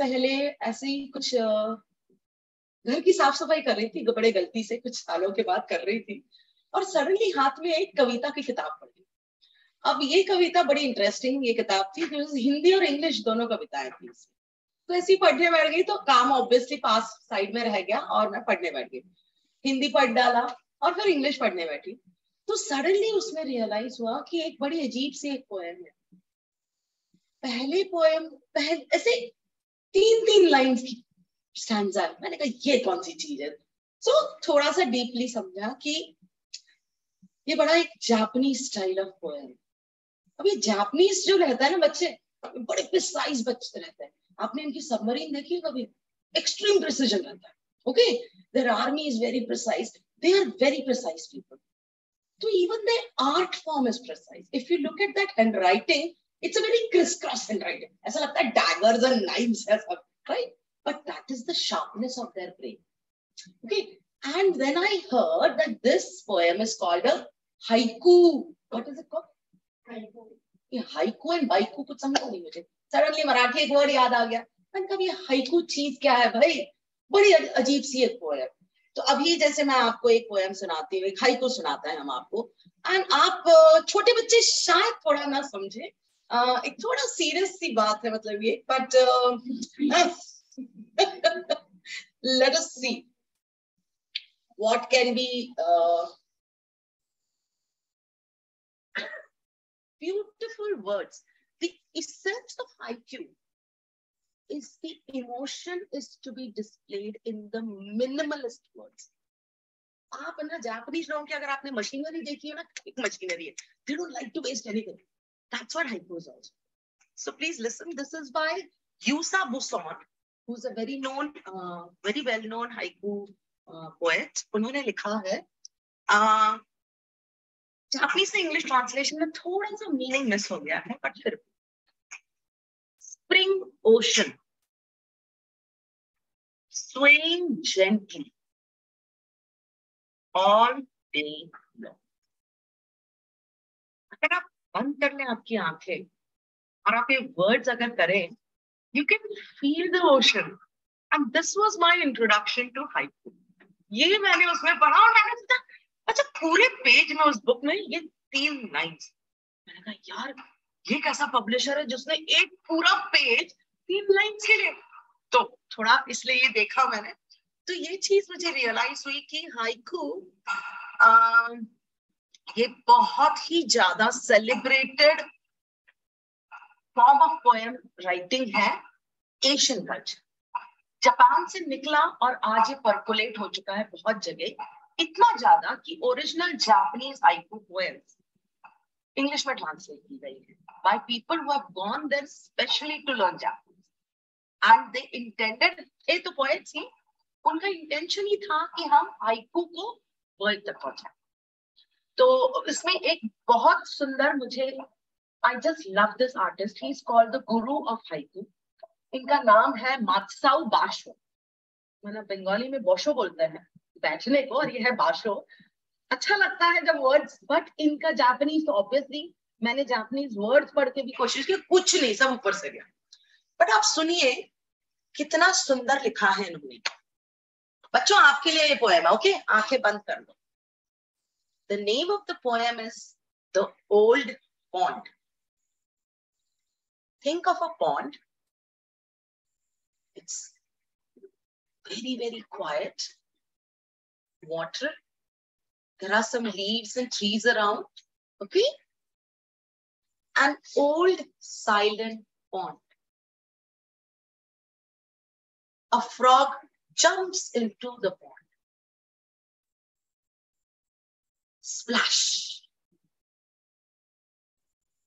पहले ऐसे ही कुछ घर की साफ सफाई कर रही थी, बड़े गलती से कुछ सालों के बाद कर रही थी, और सडनली हाथ में एक कविता की किताब पढ़ी. अब ये कविता बड़ी इंटरेस्टिंग ये किताब थी, जो हिंदी और इंग्लिश दोनों कविताएं थी. तो ऐसी पढ़ने बैठ गई, तो काम ऑब्वियसली पास साइड में रह गया और मैं पढ़ने बैठ गई. हिंदी पढ़ डाला और फिर इंग्लिश पढ़ने बैठी. तो सडनली उसमें रियलाइज हुआ कि एक बड़ी अजीब सी एक पोएम है. पहले ऐसे 3 लाइन्स की स्टैंजा. मैंने कहा ये कौन सी चीज है. सो थोड़ा सा डीपली समझा कि ये बड़ा एक जापानीज स्टाइल ऑफ पोएम. अब ये जापानीज जो रहता है ना, बच्चे बड़े प्रिसाइज बच्चे रहते हैं. आपने इनकी सबमरीन देखी है कभी? एक्सट्रीम प्रिसीजन रहता है. Okay, their army is very precise, they are very precise people. तो even their art form is precise. If you look at that handwriting, it's a very criss-cross handwriting. ऐसा लगता है daggers and knives है सब, right? But that is the sharpness of their brain. Okay, and then I heard that this poem is called a haiku. What is it called? Haiku. ये haiku and baiku कुछ समझ नहीं मुझे. Suddenly Marathi एक word याद आ गया. मैंने कहा ये haiku चीज क्या है भाई? बड़ी अजीब सी एक पोएम. तो अभी जैसे मैं आपको एक पोएम सुनाती हूँ, एक haiku सुनाता है हम आपको, and आप छोटे बच्चे शायद थोड़ा ना समझे. एक थोड़ा सीरियस सी बात है मतलब ये, but Let us see what can be beautiful words. The essence of haiku is the emotion is to be displayed in the minimalist words. आप ना जापानीज लोगों की अगर आपने मशीनरी देखी है ना, एक मशीनरी है, they don't like to waste anything. That's what haiku is also. So please listen. This is by Yusa Buson, who's a very well known haiku poet. उन्होंने लिखा है, जापानीज से इंग्लिश ट्रांसलेशन में थोड़ा सा मीनिंग मिस हो गया है, बट फिर spring ocean swaying gently all day long. अगर आप बंद कर लें आपकी आंखें और आप ये वर्ड्स अगर करें, you can feel the ocean. And this was my introduction to haiku. ये मैंने उसमें पढ़ा और मैंने सोचा अच्छा पूरे पेज में उस बुक में ये 3 लाइन्स, मैंने कहा यार ये कैसा पब्लिशर है जिसने एक पूरा पेज 3 लाइन्स के लिए, तो थोड़ा इसलिए ये देखा मैंने, तो ये चीज मुझे रियलाइज हुई कि हाइकू ये बहुत ही ज्यादा celebrated form of poem writing है एशियन कल्चर. जापान से निकला और आज ये परकोलेट हो चुका है बहुत जगह, इतना ज्यादा कि original Japanese haiku poems English में ट्रांसलेट की गई है by people who have gone there specially to learn Japanese and they intended, ये तो पोएट्स ही, उनका इंटेंशन ही था कि हम हाइकू को वर्ल्ड तक पहुंचाएं. तो इसमें एक बहुत सुंदर, मुझे I just love this artist, he is called the Guru of haiku. इनका नाम है मात्साओ बाशो, मतलब बंगाली में बोशो बोलते हैं बैठने को, और ये है बाशो. अच्छा लगता है जब वर्ड्स, बट इनका जापानीज तो ऑब्वियसली मैंने जापानीज वर्ड्स पढ़ के भी कोशिश की, कुछ नहीं, सब ऊपर से गया. बट आप सुनिए कितना सुंदर लिखा है इन्होंने. बच्चों आपके लिए ये पोएम है, ओके, आंखें बंद कर लो. The name of the poem is the old pond. Think of a pond. It's very, very quiet. Water. There are some leaves and trees around. Okay? An old silent pond. A frog jumps into the pond. Splash.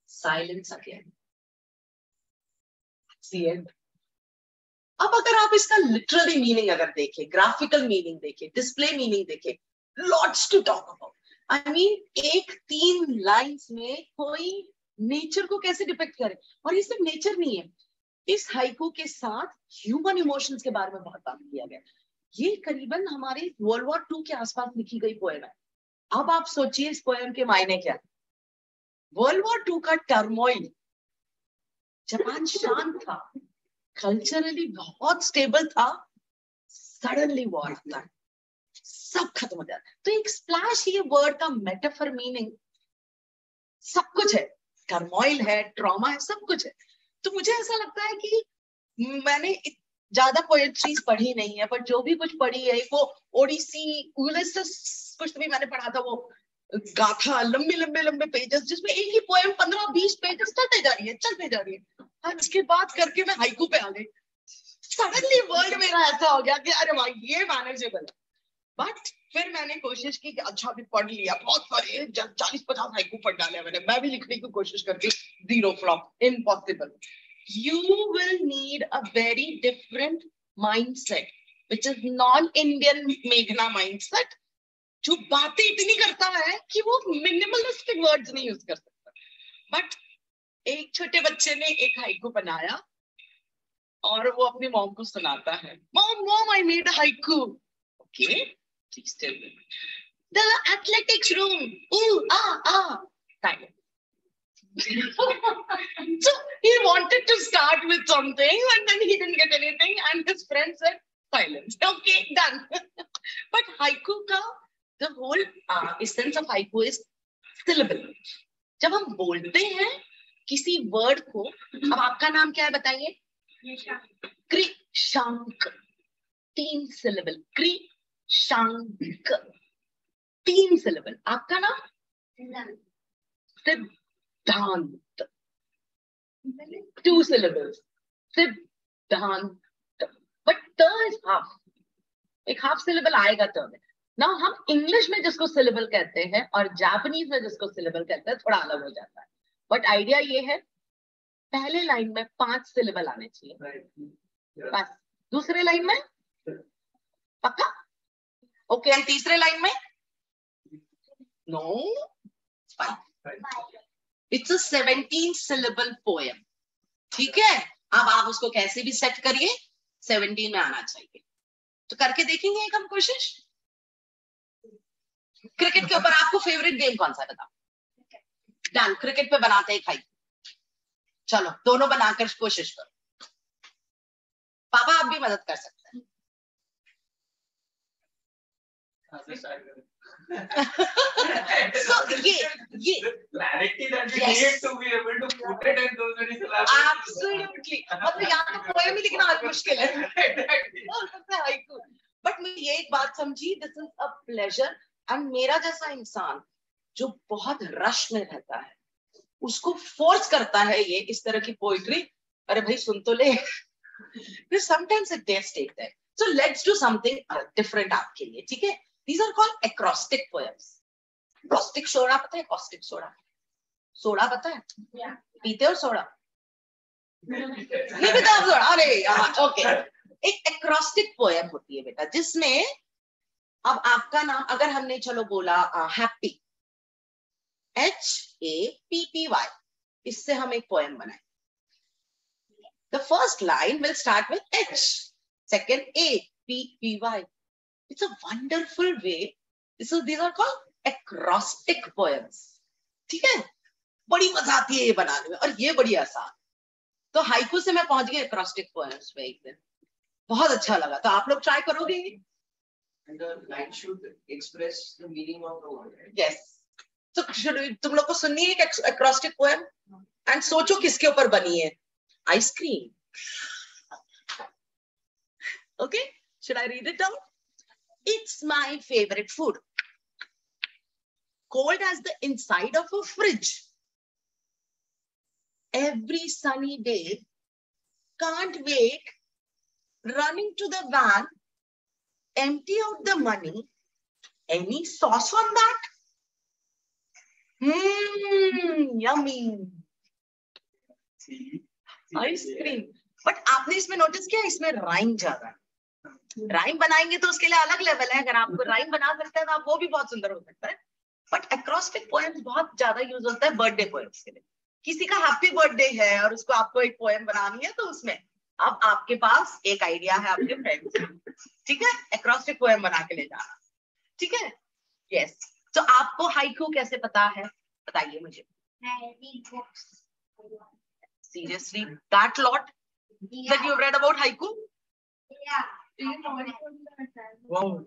Silence again. That's the end. अब अगर आप इसका literally meaning अगर देखें, graphical meaning देखें, display meaning देखें, lots to talk about. I mean एक 3 lines में कोई नेचर को कैसे डिपिक्ट करे, और ये सिर्फ नेचर नहीं है, इस हाइकू के साथ ह्यूमन इमोशंस के बारे में बहुत बात किया गया. ये करीबन हमारे वर्ल्ड वॉर 2 के आसपास लिखी गई पोएम है. अब आप सोचिए इस पोएम के मायने क्या. वर्ल्ड वॉर 2 का टर्मोइल, जापान शांत था, कल्चरली बहुत स्टेबल था, सडनली वॉर आता है, सब खत्म हो जाता है. तो एक स्प्लैश, ये वर्ड का मेटाफर मीनिंग सब कुछ है, टर्मोइल है, ट्रॉमा है, सब कुछ है. तो मुझे ऐसा लगता है कि मैंने ज्यादा पोएट्रीज पढ़ी नहीं है, पर जो भी कुछ पढ़ी है, वो ओडिसी, उलिसेस कुछ भी मैंने पढ़ा था, वो गाथा, लंबे लंबे लंबे पेजेस, जिसमें एक ही पोएम 15-20 पेजेस चलते जा रही है. और उसके बाद करके मैं हाइकू पे आ गई. सडनली वर्ल्ड मेरा ऐसा हो गया कि अरे भाई ये मैनेजेबल है. बट फिर मैंने कोशिश की कि अच्छा भी पढ़ लिया, बहुत सारे 40-50 हाइकू पढ़ डाले मैंने. मैं भी लिखने की कोशिश करती, 0 flop, impossible. You will need a very different mindset, which is non-Indian Meghna mindset, जो बातें इतनी करता है कि वो मिनिमलिस्टिक वर्ड्स नहीं यूज कर सकता. बट एक छोटे बच्चे ने एक हाइकू बनाया और वो अपनी मॉम को सुनाता है. Mom I made a haiku. Okay, please tell me. The athletics room, time. So he wanted to start with something and then he didn't get anything and his friend said silence. Okay, done. But haiku ka the whole essence of haiku is syllable. जब हम बोलते हैं किसी word को, अब आपका नाम क्या है बताइए? कृषांक. 3 syllable. Krishank. 3 syllable. आपका नाम? सिद्धांत. 2 syllables. सिद्धांत. But t is half. एक half syllable आएगा t में. Now हम इंग्लिश में जिसको syllable कहते हैं और जापानीज में जिसको syllable कहते हैं थोड़ा अलग हो जाता है. But आइडिया ये है पहले लाइन में 5 syllable आने चाहिए. बस. दूसरे लाइन में पक्का? ओके. एंड तीसरे लाइन में? No. 5. It's a 17 syllable poem. ठीक है. अब आप उसको कैसे भी सेट करिए 17 में आना चाहिए. तो करके देखेंगे एक हम कोशिश. क्रिकेट के ऊपर आपको फेवरेट गेम कौन सा बताओ? डन. क्रिकेट पे बनाते हैं हाइकू. चलो दोनों बनाकर कोशिश करो. पापा आप भी मदद कर सकते हैं. So ये clarity that we Yes. need to be able to put it in those very syllables. absolutely. मतलब यहाँ तो पोएम ही लिखना आज मुश्किल है. हाइकू. बट मैं ये एक बात समझी. This is a pleasure. And मेरा जैसा इंसान जो बहुत रश में रहता है उसको फोर्स करता है ये इस तरह की पोइट्री. अरे भाई सुन तो ले. समटाइम्स इट डेस्टेट है. So let's do something different आपके लिए. ठीक है. These are called acrostic poems. Caustic soda पता है? Caustic soda. सोडा पता है? Yeah. पीते हो सोडा? नहीं पीते आप सोडा? अरे यार. ओके. एक acrostic poem होती है बेटा जिसमें अब आपका नाम अगर हमने चलो बोला हैप्पी HAPPY इससे हम एक पोएम बनाए. The first line will start with H. Second APPY. It's a wonderful way. So these are called acrostic poems. ठीक है. बड़ी मजा आती है ये बनाने में और ये बड़ी आसान. तो हाइकू से मैं पहुंच गई acrostic poems पे एक दिन. बहुत अच्छा लगा. तो आप लोग ट्राई करोगे? And the line should express the meaning of the word. Right? Yes. तो तुम लोग को सुननी है एक acrostic poem and सोचो किसके ऊपर बनी है. Ice cream. Okay. Should I read it down? It's my favorite food. Cold as the inside of a fridge. Every sunny day. Can't wait. Running to the van. Empty out the money. Any sauce on that? Yummy. Ice cream. But आपने इसमें notice किया इसमें rhyme ज्यादा है. Rhyme बनाएंगे तो उसके लिए अलग लेवल है. अगर आपको राइम बना सकते हैं तो आप वो भी बहुत सुंदर हो सकता है. बट एक्रोस्टिक पोएम्स बहुत ज्यादा यूज होता है बर्थडे पोएम्स के लिए. किसी का हैप्पी बर्थडे है और उसको आपको एक पोएम बनानी है तो उसमें अब आपके पास एक आइडिया है आपके फ्रेंड्स. ठीक है. एक्रोस्टिक पोएम बना के ले जाना. ठीक है. यस. तो आपको हाइकू कैसे पता है बताइए मुझे. Seriously, that lot that you've read about haiku? Yeah. Wow.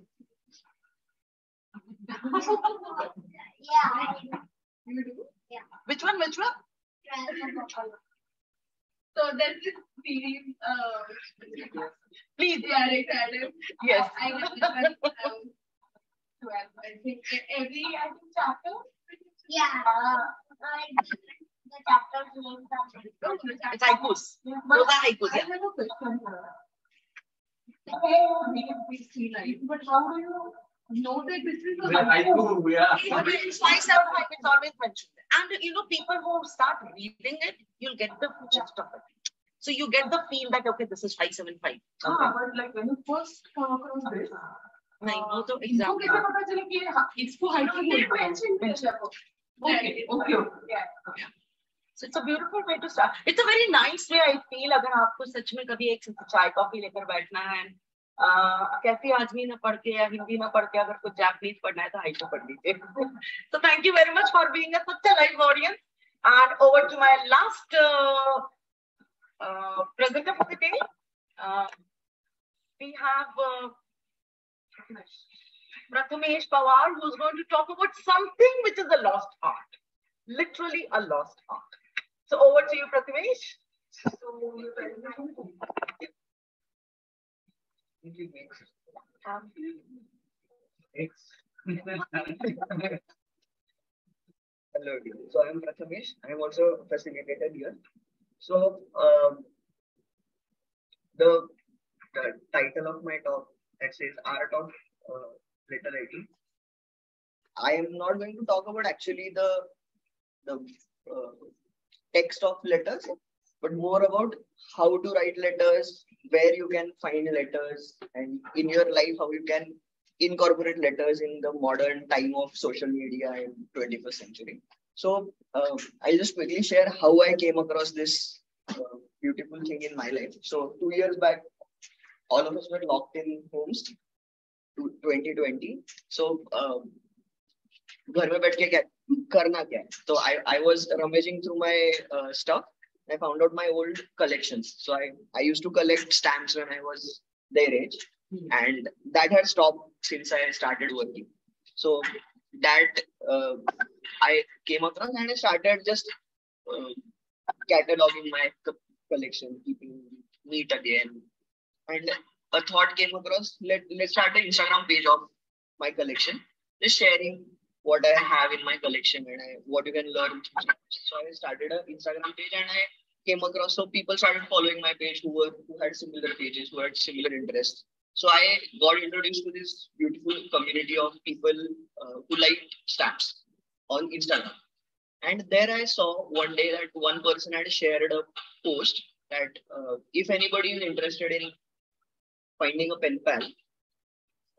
Yeah. You do? Yeah. Which one? Which one? So there's this series, Please. yeah, right. Yes. I read this one, 12, I think. Every chapter. Yeah. The chapter names are It's haikus. Those are haikus. I Yeah. have a question. But how do you know that this is a The haiku, yeah. It's nice how it's always mentioned. And you know, people who start reading it, you'll get the gist of it. So you get the feel that okay, this is 575. but like when you first come across this, I know the इनको कैसे example. पता चला कि इसको haiku बोलते हैं? Okay. Yeah. So it's a beautiful way to start. It's a very nice way I feel. अगर आपको सच में कभी एक चाय कॉफी लेकर बैठना है, कैसी आदमी ना पढ़ के या हिंदी ना पढ़ के अगर कुछ जापानीज पढ़ना है तो हाइकू पढ़ लीजिए. So thank you very much for being such a live audience. And over to my last presenter for the day. We have Prathamesh Pawar, who's going to talk about something which is a lost art. Literally a lost art. So over to you, Prathamesh. Hello, everyone. So I'm Prathamesh. I'm also a facilitator here. So the, the title of my talk that says Art of Letter Writing. I am not going to talk about actually the uh, text of letters, but more about how to write letters, where you can find letters, and in your life how you can incorporate letters in the modern time of social media in 21st century. So I'll just quickly share how I came across this beautiful thing in my life. So 2 years back, all of us were locked in homes to 2020. So घर में बैठ के क्या करना क्या है? So I was rummaging through my stuff. I found out my old collections. So I used to collect stamps when I was their age, and that had stopped since I started working. So that I came across and I started just cataloging my collection, keeping neat again. And a thought came across, let's start an Instagram page of my collection, just sharing what I have in my collection and what you can learn. So I started an Instagram page and I came across, so people started following my page who had similar pages, who had similar interests. So I got introduced to this beautiful community of people who liked stamps on Instagram. And there I saw one day that one person had shared a post that if anybody is interested in finding a pen pal,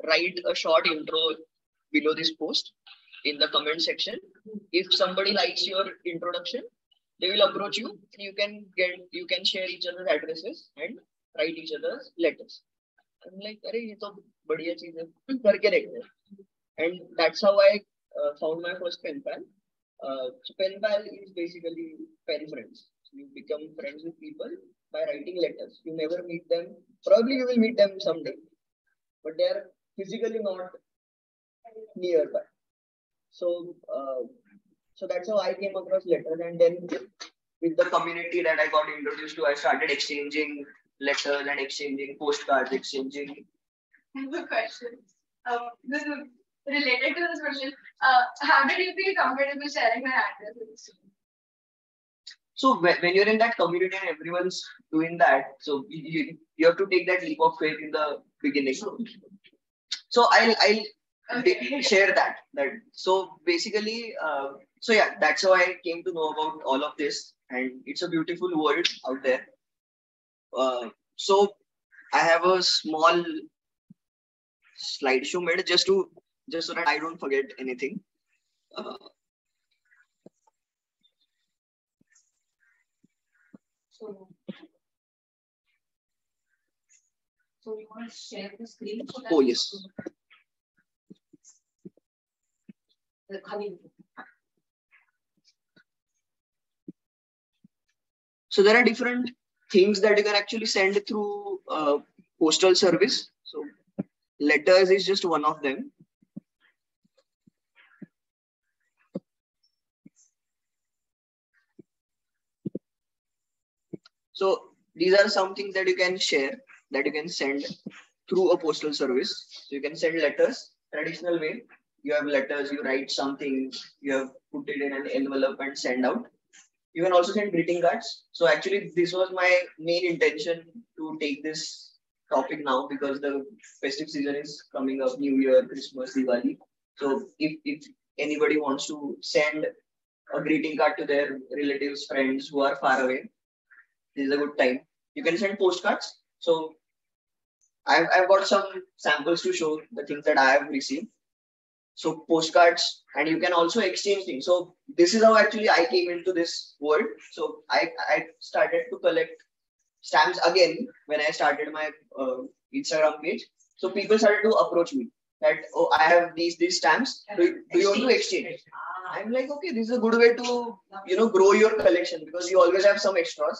write a short intro below this post in the comment section. If somebody likes your introduction, they will approach you. You can share each other's addresses and write each other's letters. I'm like, अरे ये तो बढ़िया चीज है, करके देखते हैं. And that's how I found my first pen pal. So pen pal is basically pen friends. So you become friends with people by writing letters. You never meet them. Probably you will meet them someday, but they are physically not nearby. So so that's how I came across letters, and then with the community that I got introduced to, I started exchanging letters and exchanging postcards, exchanging. I have a question. This is related to this question. How did you feel comfortable sharing my address with the student? So when you're in that community and everyone's doing that, so you have to take that leap of faith in the beginning. So I'll share that. So basically, so yeah, that's how I came to know about all of this, and it's a beautiful world out there. So I have a small slideshow made just so that I don't forget anything. So you want to share the screen? So Oh yes. So there are different things that you can actually send through postal service. So letters is just one of them. So these are some things that you can share, that you can send through a postal service. So you can send letters traditional way. You have letters, you write something, you have put it in an envelope and send out. You can also send greeting cards. So actually this was my main intention to take this topic now, because the festive season is coming up, New Year, Christmas, Diwali. So if anybody wants to send a greeting card to their relatives, friends who are far away, this is a good time. You can send postcards. So I've got some samples to show the things that I have received. So postcards, and you can also exchange things. So this is how actually I came into this world. So I started to collect stamps again when I started my Instagram page. So people started to approach me that, oh, I have these stamps. Do you want to exchange? I'm like, okay, this is a good way to grow your collection, because you always have some extras.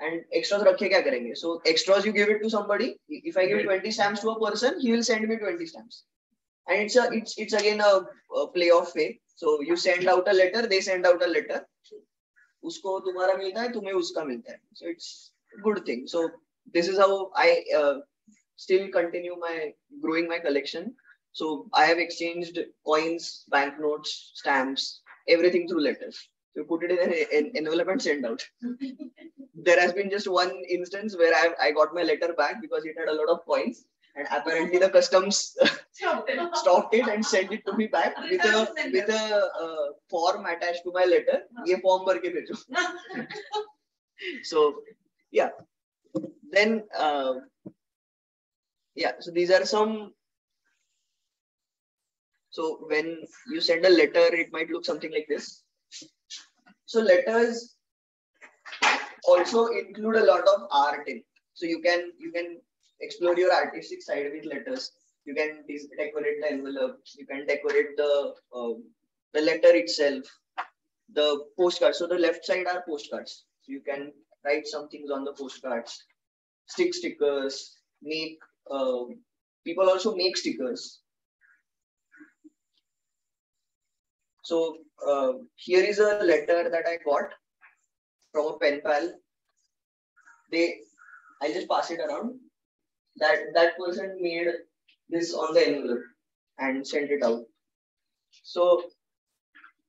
And extras rakhe kya karenge? So extras you give it to somebody. If I give 20 stamps to a person, he will send me 20 stamps. And it's again a play of faith. So you send out a letter, they send out a letter. Usko tumhara milta hai, tumhe uska milta hai. So it's a good thing. So this is how I still continue growing my collection. So I have exchanged coins, banknotes, stamps, everything through letters. So put it in an envelope and send out. There has been just one instance where I got my letter back because it had a lot of coins, and apparently the customs stopped it and sent it to me back with a form attached to my letter. ये form भर के भेजो. So yeah, then yeah. So these are some. So when you send a letter, it might look something like this. So letters also include a lot of art in. So you can explore your artistic side with letters. You can decorate the envelope. You can decorate the letter itself, the postcards. So the left side are postcards. So you can write some things on the postcards, stick stickers, make people also make stickers. So here is a letter that I got from a pen pal. I just pass it around. That person made this on the envelope and sent it out. So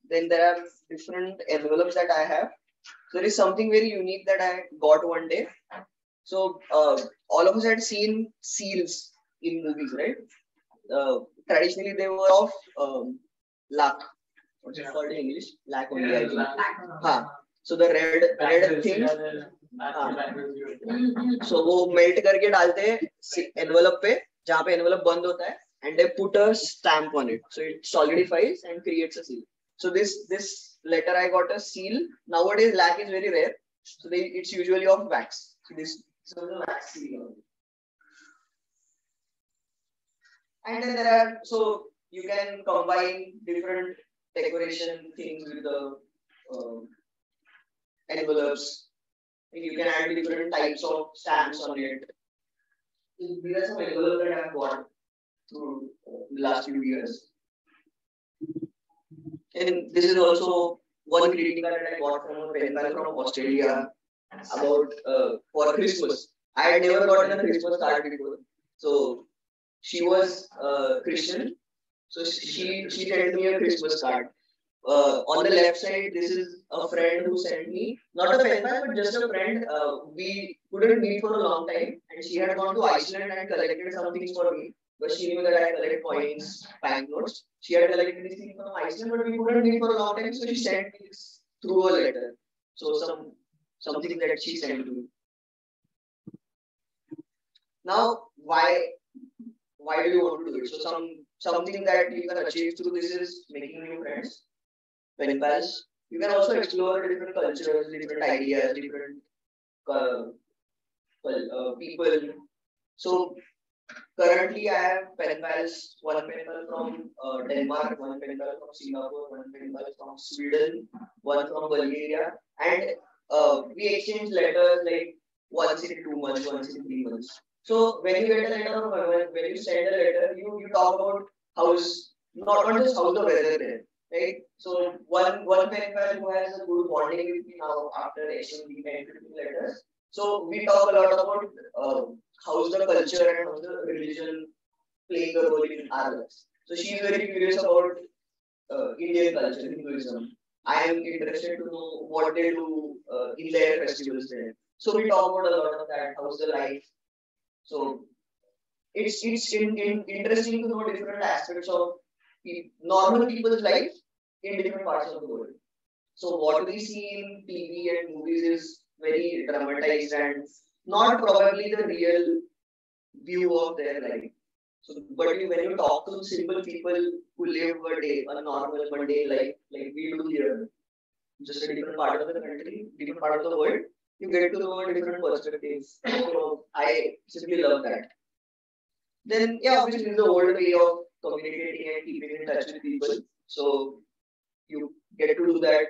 then there are different envelopes that I have. So there is something very unique that I got one day. So all of us had seen seals in movies, right? Traditionally they were of lac. What's it called in English? Lac only, I think. So the red thing. So वो melt करके डालते हैं envelope पे, जहाँ पे envelope बंद होता है, and they put a stamp on it. So it solidifies and creates a seal. So this letter I got a seal. Nowadays lac is very rare. So it's usually of wax. So this is a wax seal. And then there are, so you can combine different decoration things with the envelopes. You can add different types of stamps on it. These are some envelopes that I have got through the last few years. And this is also one greeting card that I got from a pen pal from Australia about for Christmas. I had never gotten a Christmas card before. So she was Christian. So she sent me a Christmas card. On the left side, this is a friend who sent me, not a pen pal, but just a friend. We couldn't meet for a long time, and she had gone to Iceland and collected some things for me. But she knew that I collect coins, banknotes. She had collected these things from Iceland, but we couldn't meet for a long time, so she sent me this through a letter. So something that she sent to me. Now, why do you want to do it? So something that you can achieve through this is making new friends, pen pals. You can also explore different cultures, different ideas, different people. So currently I have pen pals, one pen pal from Denmark, one pen pal from Singapore, one pen pal from Sweden, one from Bulgaria, and we exchange letters like once in 2 months, once in 3 months. So when you get a letter or when you send a letter, you talk about how's not just how's the weather there, right? So one pen pal who has a good bonding with me now after exchanging 10 to 15 letters. So we talk a lot about how's the culture and how's the religion playing a role in our lives. So she is very curious about Indian culture, Hinduism. I am interested to know what they do in their festivals there. So we talk about a lot of that. How's the life? So it's interesting to know different aspects of normal people's life in different parts of the world. So what we see in TV and movies is very dramatized and not probably the real view of their life. So, but when you talk to simple people who live a normal mundane life like we do here, just a different part of the country, different part of the world, you get to know a different perspective. So I simply love that. Then yeah, obviously this is the old way of communicating and keeping in touch with people. So you get to do that.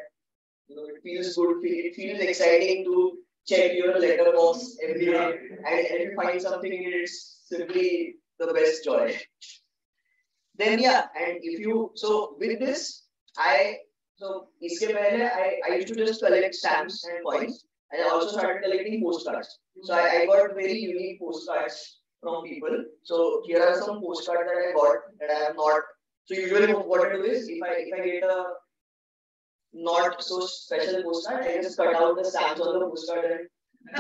You know, it feels good. It feels exciting to check your letterbox every day, and if you find something, it's simply the best joy. Then yeah, and if you with this, इसके पहले I used to just collect stamps and coins, and I also started collecting postcards. So I got very unique postcards from people. So here are some postcards that I got that I have not. So usually what I do is if I get a not so special postcard, I just cut out the stamps on the postcard and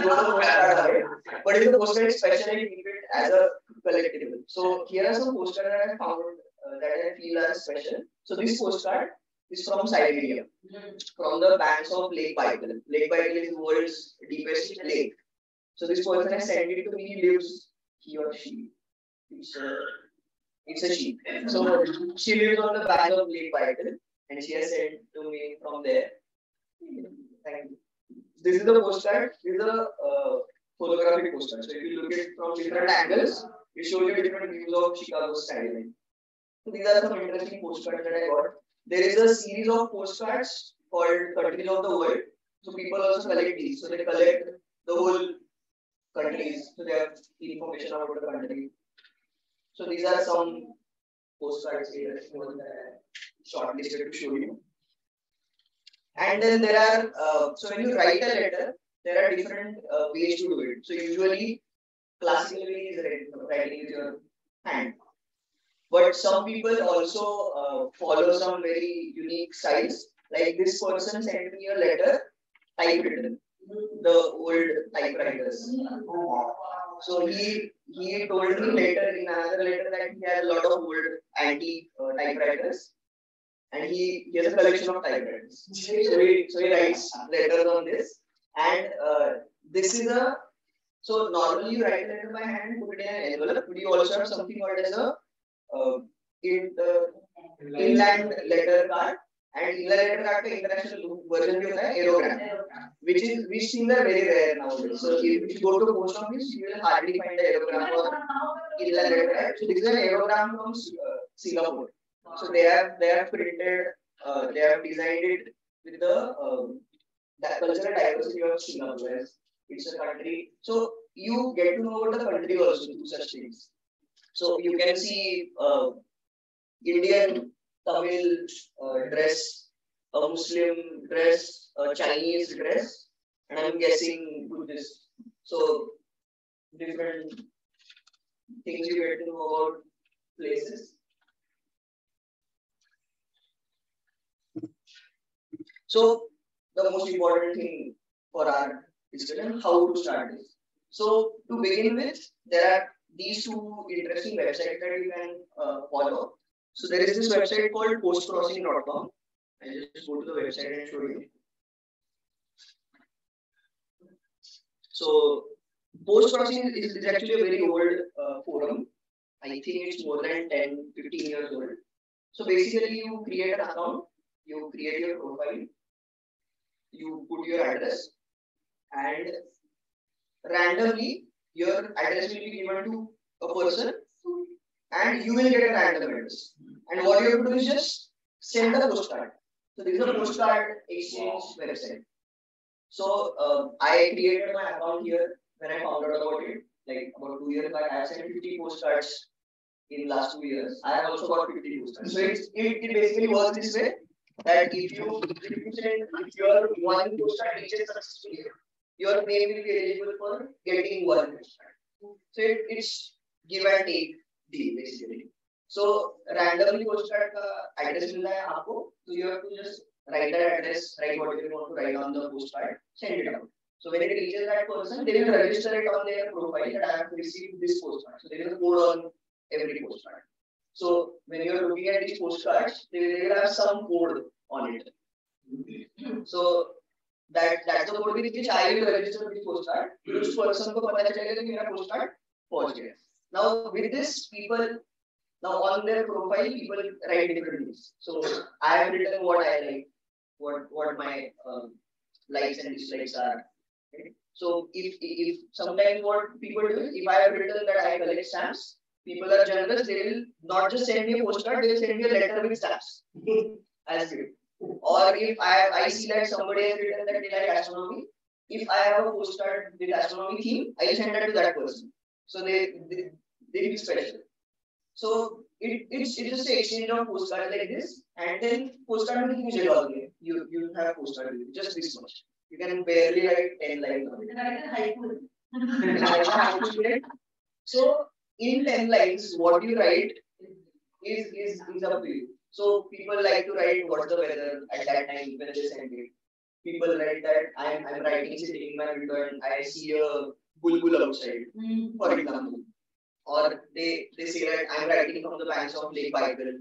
throw the postcard away. But if the postcard is special, I keep it as a collectible. So here are some postcards that I found that I feel are special. So this postcard is from Siberia, from the banks of Lake Baikal. Lake Baikal is the world's deepest lake. So this person has sent it to me. He or she. It's a she. So she lives on the bank of Lake Baikal, and she has sent to me from there. Thank you. This is the postcard. This is a photographic postcard. So if you look at it from different angles, it shows you different views of Chicago's skyline. So these are some interesting postcards that I got. There is a series of postcards called Countries of the World. So people also collect these. So they collect the whole countries. So they have information about the country. So these are some postcards here that I shortlisted to show you. And then there are, so when you write a letter, there are different ways to do it. So usually, classically is writing with your hand. But some people also follow some very unique styles. Like this person sent me a letter typewritten, the old typewriters. So he told me later in another letter that he has a lot of old antique typewriters, and he has a collection of typewriters. So he writes letters on this, and this is a, so normally you write a letter by hand, put it in an envelope, but you also have something called as a inland letter card, and inland letter card का international version भी होता है aerogram, which seems very rare nowadays. So if you go to the post office, you will hardly find an aerogram or inland letter card. So this is an aerogram from Singapore. So they have printed, they have designed it with the cultural diversity of Singapore. It's a country. So you get to know about the country also through such things. So you can see Indian, Tamil dress, a Muslim dress, a Chinese dress, and I'm guessing Buddhist. So different things you get to know about places. So the most important thing for our discussion, how to start this. So to begin with, there are these two interesting websites that you can follow. So there is this website called postcrossing.com. I'll just go to the website and show you. So postcrossing is actually a very old forum. I think it's more than 10, 15 years old. So basically you create an account, you create your profile, you put your address, and randomly your address will be given to a person, and you will get a random address. And what you have to do is just send a postcard. So this is a postcard exchange website. So I created my account here when I found out about it, like about 2 years back. I have sent 50 postcards in the last 2 years. I have also got 50 postcards. So it basically works this way, that if your one postcard reaches successfully, your name will be eligible for getting one postcard. So it's give and take deal basically. So randomly postcard का address मिलता है आपको, so you have to just write that address, write whatever you want to write on the postcard, send it out. So when it reaches that person, they will register it on their profile that I have received this postcard. So there is a code on every postcard. So when you are looking at these postcards, they will have some code on it. So that's the code with which I will register this postcard. Which person को पता चलेगा कि मेरा postcard पहुंच गया. Now with this, people now on their profile, people write different things. So I have written what I like, what my likes and dislikes are. Okay? So if sometimes what people do is, if I have written that I collect stamps, people are generous. They will not just send me a postcard; they will send me a letter with stamps as gift. Or if I see that somebody has written that they like astronomy, if I have a postcard with astronomy theme, I will send that to that person. So they be special. So it's just an exchange of postcards like this, and then postcard with music also. You have postcard with just this much. You can barely write 10 lines on it. So in 10 lines, what you write is up to you. So people like to write what's the weather at that time when they send it. People write that I'm writing sitting in my window and I see a bulbul outside, for example. Or they say that I'm writing from the banks of Lake Baikal,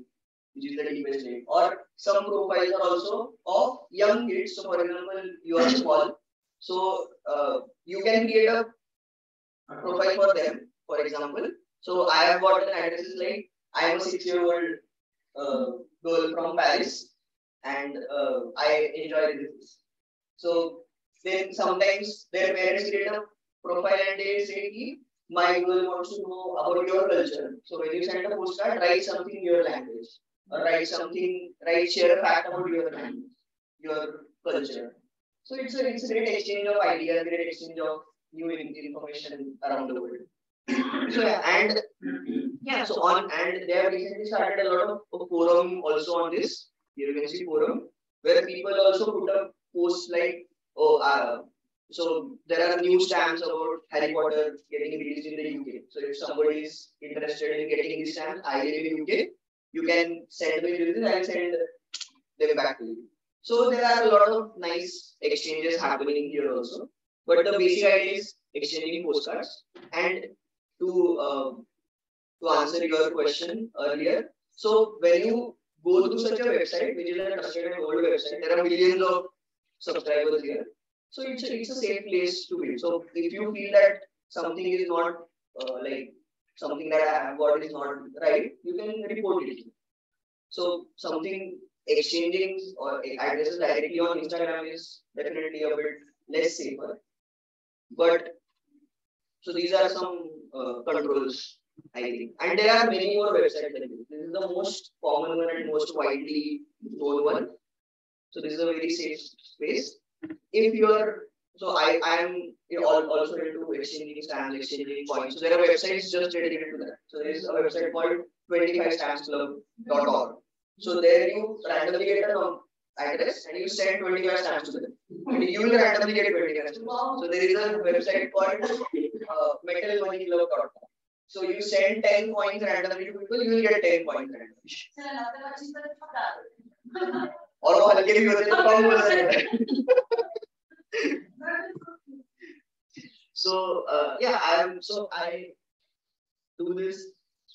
which is the deepest lake. Or some profiles are also of young kids. So for example, you are small. So you can create a profile for them, for example. So I have got an address like I am a 6-year-old girl from Paris and I enjoy this. So then sometimes their parents create a profile and they say, "Ki, my girl wants to know about your culture." So when you send a postcard, write something in your language. Or share a fact about your language, your culture. So it's a great exchange of ideas, great exchange of new information around the world. So and they have recently started a lot of forum also on this. You can see forum where people also put up posts like, so there are new stamps about Harry Potter getting released in the UK. So if somebody is interested in getting these stamps, I live in UK, you can send me this, I'll send them back to you. So there are a lot of nice exchanges happening here also. But the basic idea is exchanging postcards. And to answer your question earlier, so when you go to such a website, which is a trusted and old website, there are millions of subscribers here. So it's a safe place to be. So if you feel that something is not like something that I have got is not right, you can report it. So something exchanging or addresses directly on Instagram is definitely a bit less safer. But so these are some controls, I think. And there are many more websites like this. This is the most common one and most widely known one. So this is a very safe space. If you're, so I am also into exchanging stamps, exchanging coins. So there are websites just dedicated to that. So there is a website called 25stampsclub.org. So there you randomly get an address and you send 25 stamps to them. And you will randomly get 25 stamps. So there is a website called metalmoneyclub.com. So you send 10 coins randomly to people, you will get 10 coins randomly. और वो हल्के भी होते हैं तो कम हो जाता है. So I do this.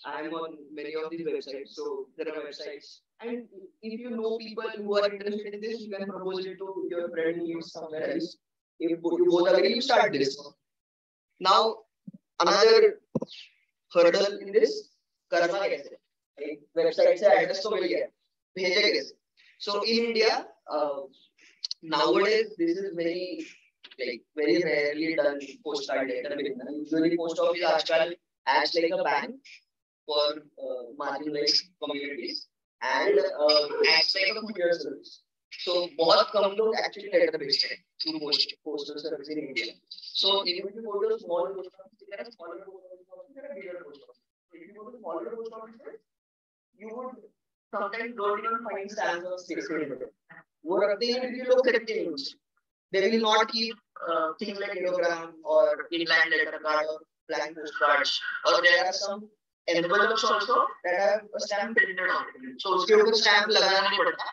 I'm on many of these websites. So there are websites, and if you know people who are interested in this, you can propose it to your friend who lives somewhere else. If you both agree, you start this. Now another hurdle in this, करना कैसे? Website से address तो मिल गया, भेजे कैसे? So in India, nowadays this is very rarely done postcard letter. Usually post office आजकल acts like a bank for marginalized communities and acts like a courier service. So बहुत कम लोग actually letter based हैं through postal service in India. So if you go to a small post office, there are smaller post offices, there are bigger post offices. If you go to smaller post offices, you would sometimes don't even find stamps of 600. वो रखते हैं क्योंकि लोग खरीदते हैं. They will not keep things like kilogram or inline letter card or blank postcards. Or there are some envelopes also that have a stamp printed on it. So उसके ऊपर stamp लगाना नहीं पड़ता.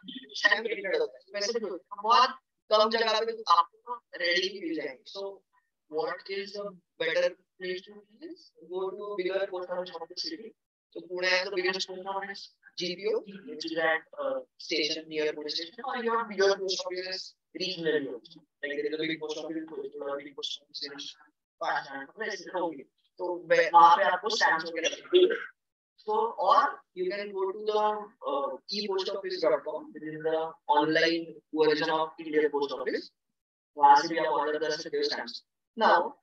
Stamp printed होता है. वैसे बहुत कम जगह पे आपको ready मिल जाएंगे. So what is a better place to do this? Go to a bigger post office of the city. So Pune has the biggest post office, GPO, which is at station near police station, or your bigger post offices regionally also. Like there is a big post office in Kochi, or a big post office in Pashman. So वहाँ पे आपको stamps वगैरह मिलेंगे. So or you can go to the epostoffice.com, which is the online version of Indian Post Office. वहाँ से भी आप order कर सकते हो stamps. Now,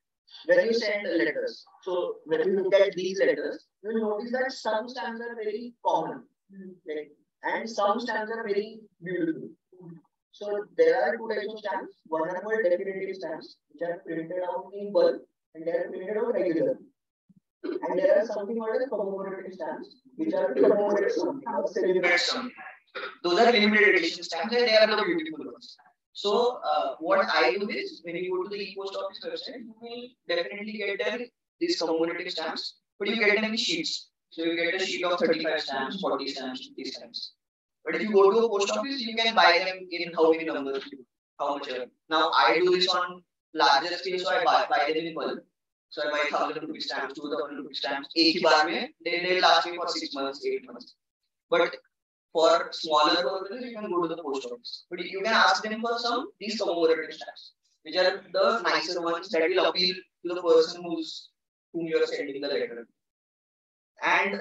when you send letters, so when you look at these letters, you will notice that some stamps are very common, and some stamps are very beautiful. So there are two types of stamps. One are called definitive stamps, which are printed out in bulk, and they are printed out regularly. And there are something called as commemorative stamps, which are to commemorate something or celebrate something. Those are limited edition stamps, and they are the beautiful ones. So what I do is when you go to the e-post office website, you will definitely get there these commemorative stamps. but you get them in sheets. So you get a sheet of 35 stamps, 40 stamps, 50 stamps. But if you go to a post office, you can buy them in how many numbers, how much ever. Now I do this on larger scale, so I buy them in bulk. So I buy 1,000 rupee stamps, 2,000 rupee stamps. एक ही बार में they last me for 6 months, 8 months. But for smaller purposes, you can go to the post office. But you can ask them for some these commemorative stamps, which are the nicer ones that will appeal to the person whom you are sending the letter. And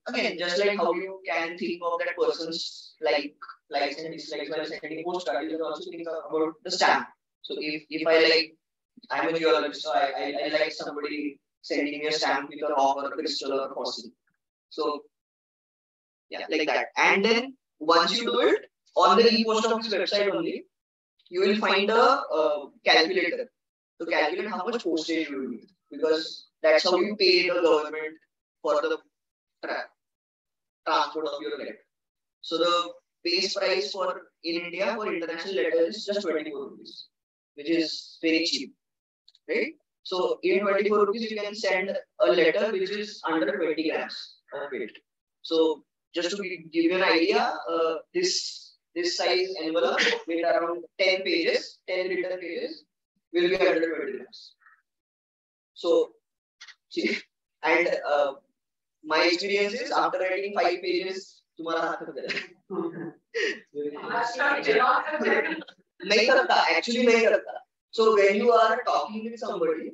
again, just like how you can think of that person's likes and dislikes while sending a postcard, you can also think about the stamp. So if I like, I'm a geologist, so I like somebody sending me a stamp with a rock or a crystal or a fossil. So yeah, like that. And then once you do it on the e-post office website only, you will find a calculator to calculate how much postage you will need, because that's how you pay the government for the transport of your letter. So the base price for in India for international letters is just 24 rupees, which is very cheap, right? So in 24 rupees you can send a letter which is under 20 grams of weight. So just to give you an idea, this size envelope with around 10 pages, 10 written pages will be under 20 grams. So, and my experience is after writing 5 pages, तुम्हारा हाथ थक जाएगा. नहीं थकता, actually नहीं थकता. So when you are talking with somebody,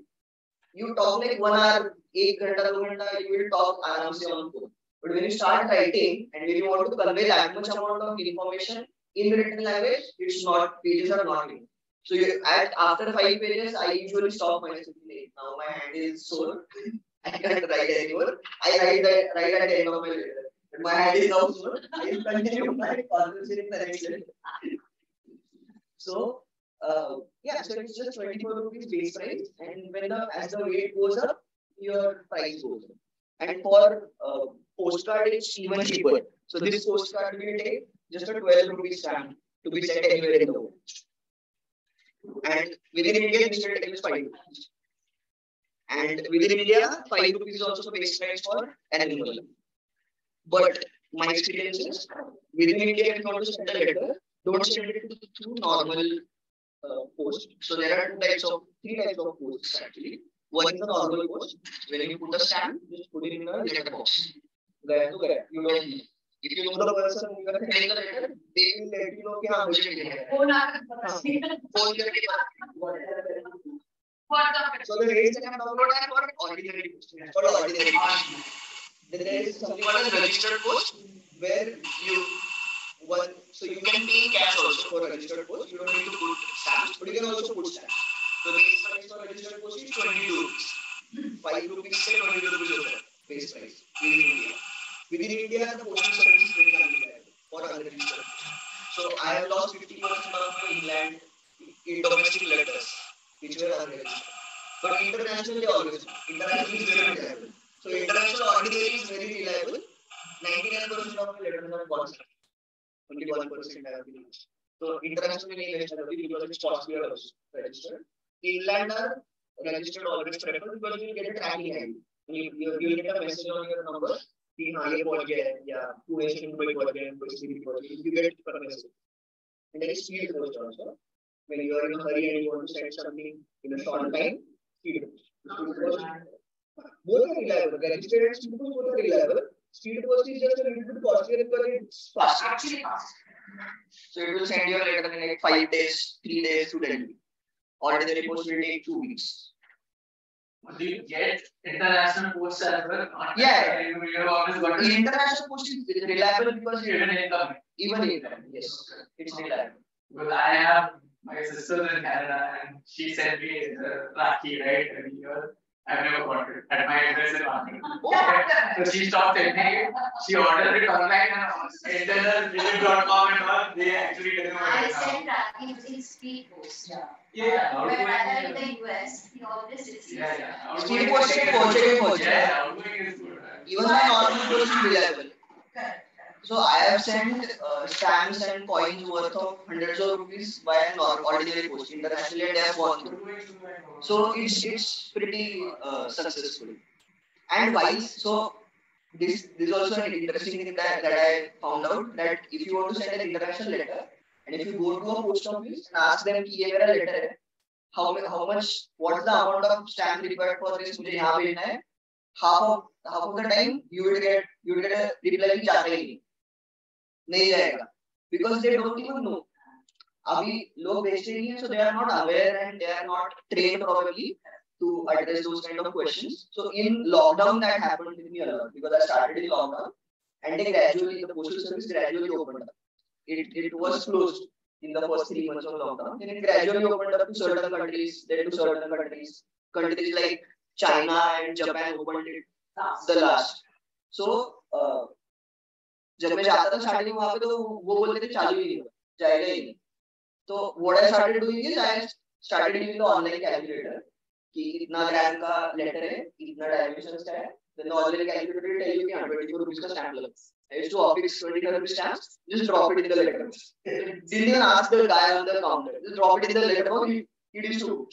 you talk like 1 hour, 1 घंटा 2 घंटा, you will talk आराम से on phone. But when you start writing and when you want to convey that much amount of information in written language, it's not, pages are not enough. So after 5 pages, I usually stop myself. Now my hand is sore. I can't write anymore. I write at the end of my letter. But my hand is now sore. I will continue my conversation in the next letter. So yeah, so it's just 24 rupees base price, and when as the weight goes up, your price goes up. And for postcard, it's even cheaper. So this postcard will take just a 12 rupees stamp to be sent anywhere in the world. And within India, this will take 5 rupees. And within India, 5 rupees is also the base price for an envelope. But my experience is, within India, if you want to send a letter, don't send it through normal post. So there are 3 types of posts actually. One is the normal post. When you put the stamp, just put it in a letter box. There to there. You don't need. If you know the person who is sending the letter, they will let you know that मुझे मिलेगा. So the rates that I have downloaded are for ordinary post. For ordinary post. Then there is something called as registered post, where so you can pay cash also for registered post. You don't need to put stamps, but you can also put stamps. So base price for registered post is 22 rupees. 5 rupees say 22 rupees over base price within India. Within India, the postal service is very unreliable for unregistered. So I have lost 50% of my inland domestic letters, which were unregistered. But internationally, always international is very reliable. So international ordinary is very reliable. 99% of my letters are constant. Only 1% have been lost. So internationally, because it's possible also registered. Inland are registered always preferred because you get a tracking ID. You get a message on your number. You get a message. And then speed post also. When you are in a hurry and you want to send something in a short time, speed post. Both are reliable. Registered and speed post both are reliable. Speed post is just a little bit costlier because it's fast. Actually fast. So it will send you a letter in like 5 days, 3 days to Delhi. Ordinary post will take 2 weeks. Do you get international posts as well? Yeah. International post is reliable because even income, yes, it's reliable. Well, I have my sister in Canada and she sent me Rakhi, right? Every year. I've never got it at my address in London. So she stopped sending it. She ordered it online and internal.com and all. They actually didn't know I it. sent Rakhi in speed post. Yeah. My brother in the US, he always receives. Yeah. Speed post is post. Yeah, outgoing is good. Even my normal post is reliable. Correct. So I have sent stamps and coins worth of hundreds of rupees by an ordinary post. Internationally, they have gone through. So it's pretty successful. and vice. So this is also an interesting thing that I found out, that if you want to send an international letter and if you go to a post office and ask them कि ये मेरा letter है, how much, what's the amount of stamp required for this, मुझे यहाँ भेजना है, half of the time you will get a reply कि जाता ही नहीं जाएगा, because they don't even know. अभी लोग भेजते नहीं हैं, so they are not aware and they are not trained probably to address those kind of questions. So in lockdown that happened with me a lot, because I started in lockdown and then gradually the postal service gradually opened up. It was closed in the first 3 months of lockdown. Then it gradually opened up to certain countries, then to certain countries. Countries like China and Japan opened it the last. So जब मैं जाता था starting वहाँ पे तो वो बोलते थे चालू ही नहीं होगा, जाएगा ही नहीं. तो what I started doing is I started using the online calculator. कि इतना ग्राम का लेटर है, इतना डायमेंशंस का है, then the online calculator will tell you कि 124 rupees का stamp लगा. I used to affix 25 rupees stamps, just drop it in the letter. Didn't even ask the guy on the counter, just drop it in the letter box. He used to.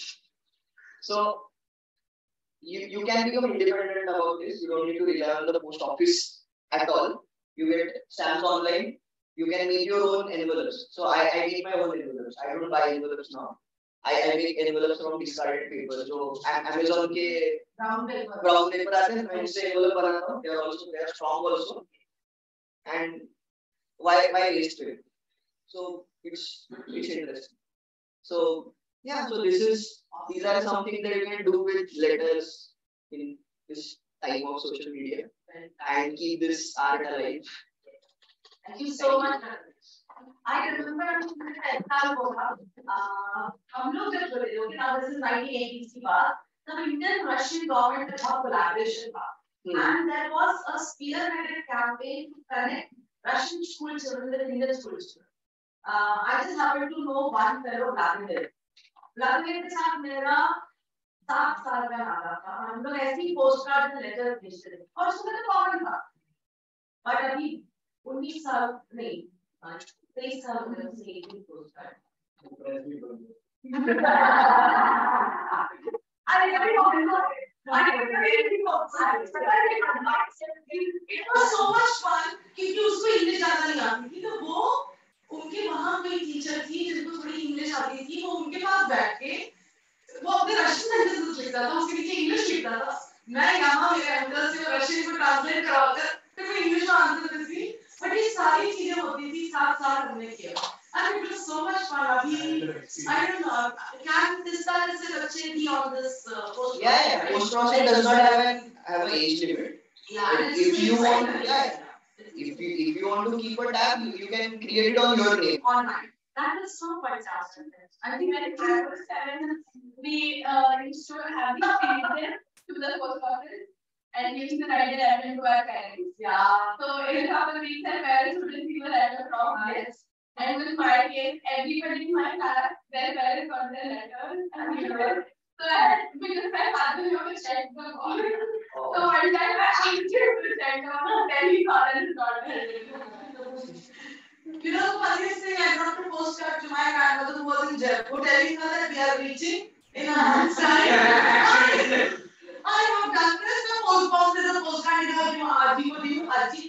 So you can become independent about this. You don't need to rely on the post office at all. You get stamps online. You can make your own envelopes. So I make my own envelopes. I don't buy envelopes now. I make envelopes from discarded paper. So Amazon के brown paper आते हैं, मैं इससे envelope बनाता हूँ. They are strong also. And why waste it? So it's interesting. So yeah, so these are something that you can do with letters in this time of social media and keep this art alive. Thank you so much. I remember हम लोग जब बोले थे, now this is 1980s की बात, तब Indian Russian government में बहुत collaboration था, and there was a spearheaded campaign to connect Russian school children with Indian school children. I just happened to know one fellow Vladimir. Vladimir के साथ मेरा 7 साल का नाता था. हम लोग ऐसे ही पोस्ट कार्ड में लेटर भेजते थे और उसमें तो कॉमन था. बट अभी 19 साल नहीं 23 साल में उससे एक ही post card. It was so much fun क्योंकि उसको इंग्लिश ज़्यादा नहीं आती थी, तो वो उनके वहाँ कोई टीचर थी जिनको थोड़ी इंग्लिश आती थी, वो उनके पास बैठ के वो अपने रशियन सेंटेंस लिखता था, उसके नीचे इंग्लिश लिखता था. मैं यहाँ मेरे अंकल से रशियन को ट्रांसलेट करवाकर फिर मैं इंग्लिश में आंसर देती थी. बट ये सारी चीजें होती थी 7 साल हमने किया. And it was so much fun. I don't know. Can this time is a bच्चे be on this post? Yeah. Post office does not have an age limit. Yeah. If you want, if you want to keep a tab, you can create it on your name. Online. That is so fantastic. I think when I was 7, we used to have these fields to the post office and we used to write a letter to our parents. Yeah. So in a couple of weeks, our parents would receive a letter from us. And with my case, everybody in my class, their parents got their letters and we were. So because my father never checked the board. So one time I asked him to check the board, then he thought that it's not there. You know the funniest thing, I brought a postcard to my grandmother who was in Jaipur, telling her that we are reaching in a month's time. I have done this. The post box is a postcard. You know, Aji ko diyo, Aji.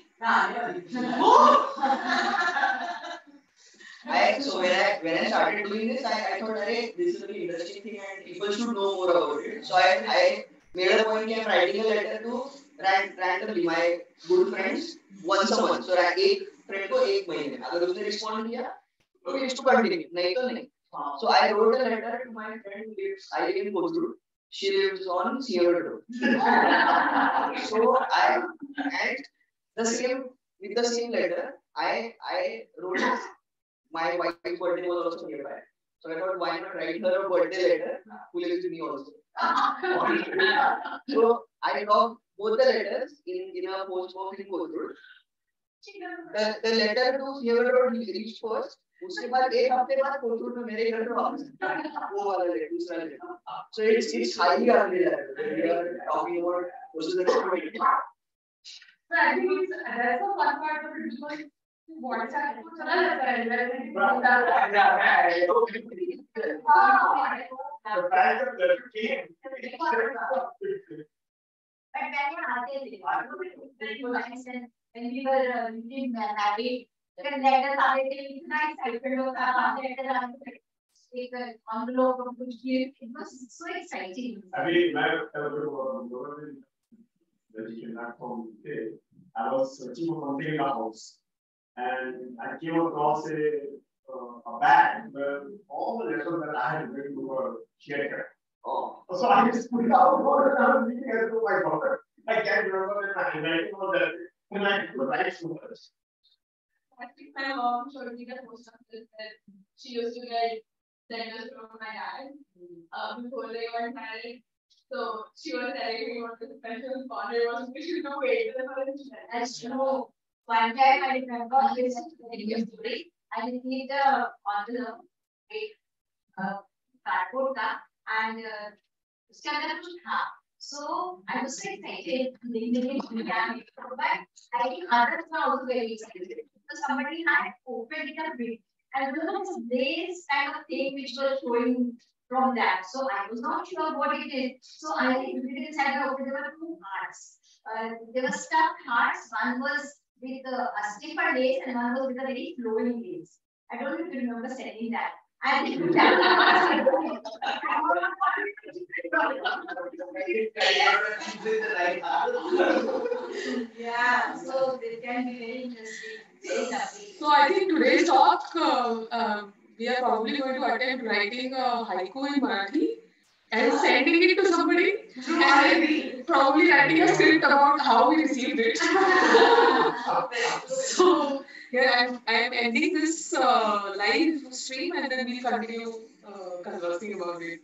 So when I started doing this, I thought, hey, this is a very interesting thing and people should know more about it. So I made a point that I'm writing a letter to randomly my good friends once a month. So एक friend को एक महीने, अगर उसने respond किया, तो we used to continue. नहीं तो नहीं. So I wrote a letter to my friend who lives. I live in Kothur. She lives on Sierra Road. So with the same letter, I wrote. My wife's birthday was also nearby. So I thought, why not write her a birthday letter who lives with me also? So I dropped both the letters in a post box in Kothur. The letter to Sierra Road reached first. उसके बाद एक हफ्ते बाद कोथरूड में मेरे घर पे वापस वो वाला लेटर दूसरा letter. So it's highly unreliable. We are talking about postal service. So I think that's the fun part of it because WhatsApp को चला जाता है But when you are very nice and when we were getting married, the letters are very nice. I feel like letter envelope of which it was so exciting. I mean, when you came back from UK, I was searching for something in the house, and I came across a bag where all the letters that I had written were shared. Oh, so I just put it out and I was reading it through my daughter. I can't remember the handwriting was that, and I could write so much. I think my mom showed me the post office that she used to get letters from my dad before they got married. So she was telling me what the special bond it was because she could wait for the That's true. One time I remember this story. I received the envelope with cardboard and so I was so excited. But I think others were also very excited. So somebody had opened it a bit. And there was this kind of thing which was showing from that. So I was not sure what it is. So I did inside the open. There were two hearts. There were stuffed hearts. One was with a stiffer lace and one was with a very flowing lace. I don't know if you remember saying that. And yeah, so they can be very interesting. So I think today's talk, we are probably going to attempt writing a haiku in Marathi and sending it to somebody and probably writing a script about how we received it. So yeah, I'm ending this live stream and then we'll continue conversing about it.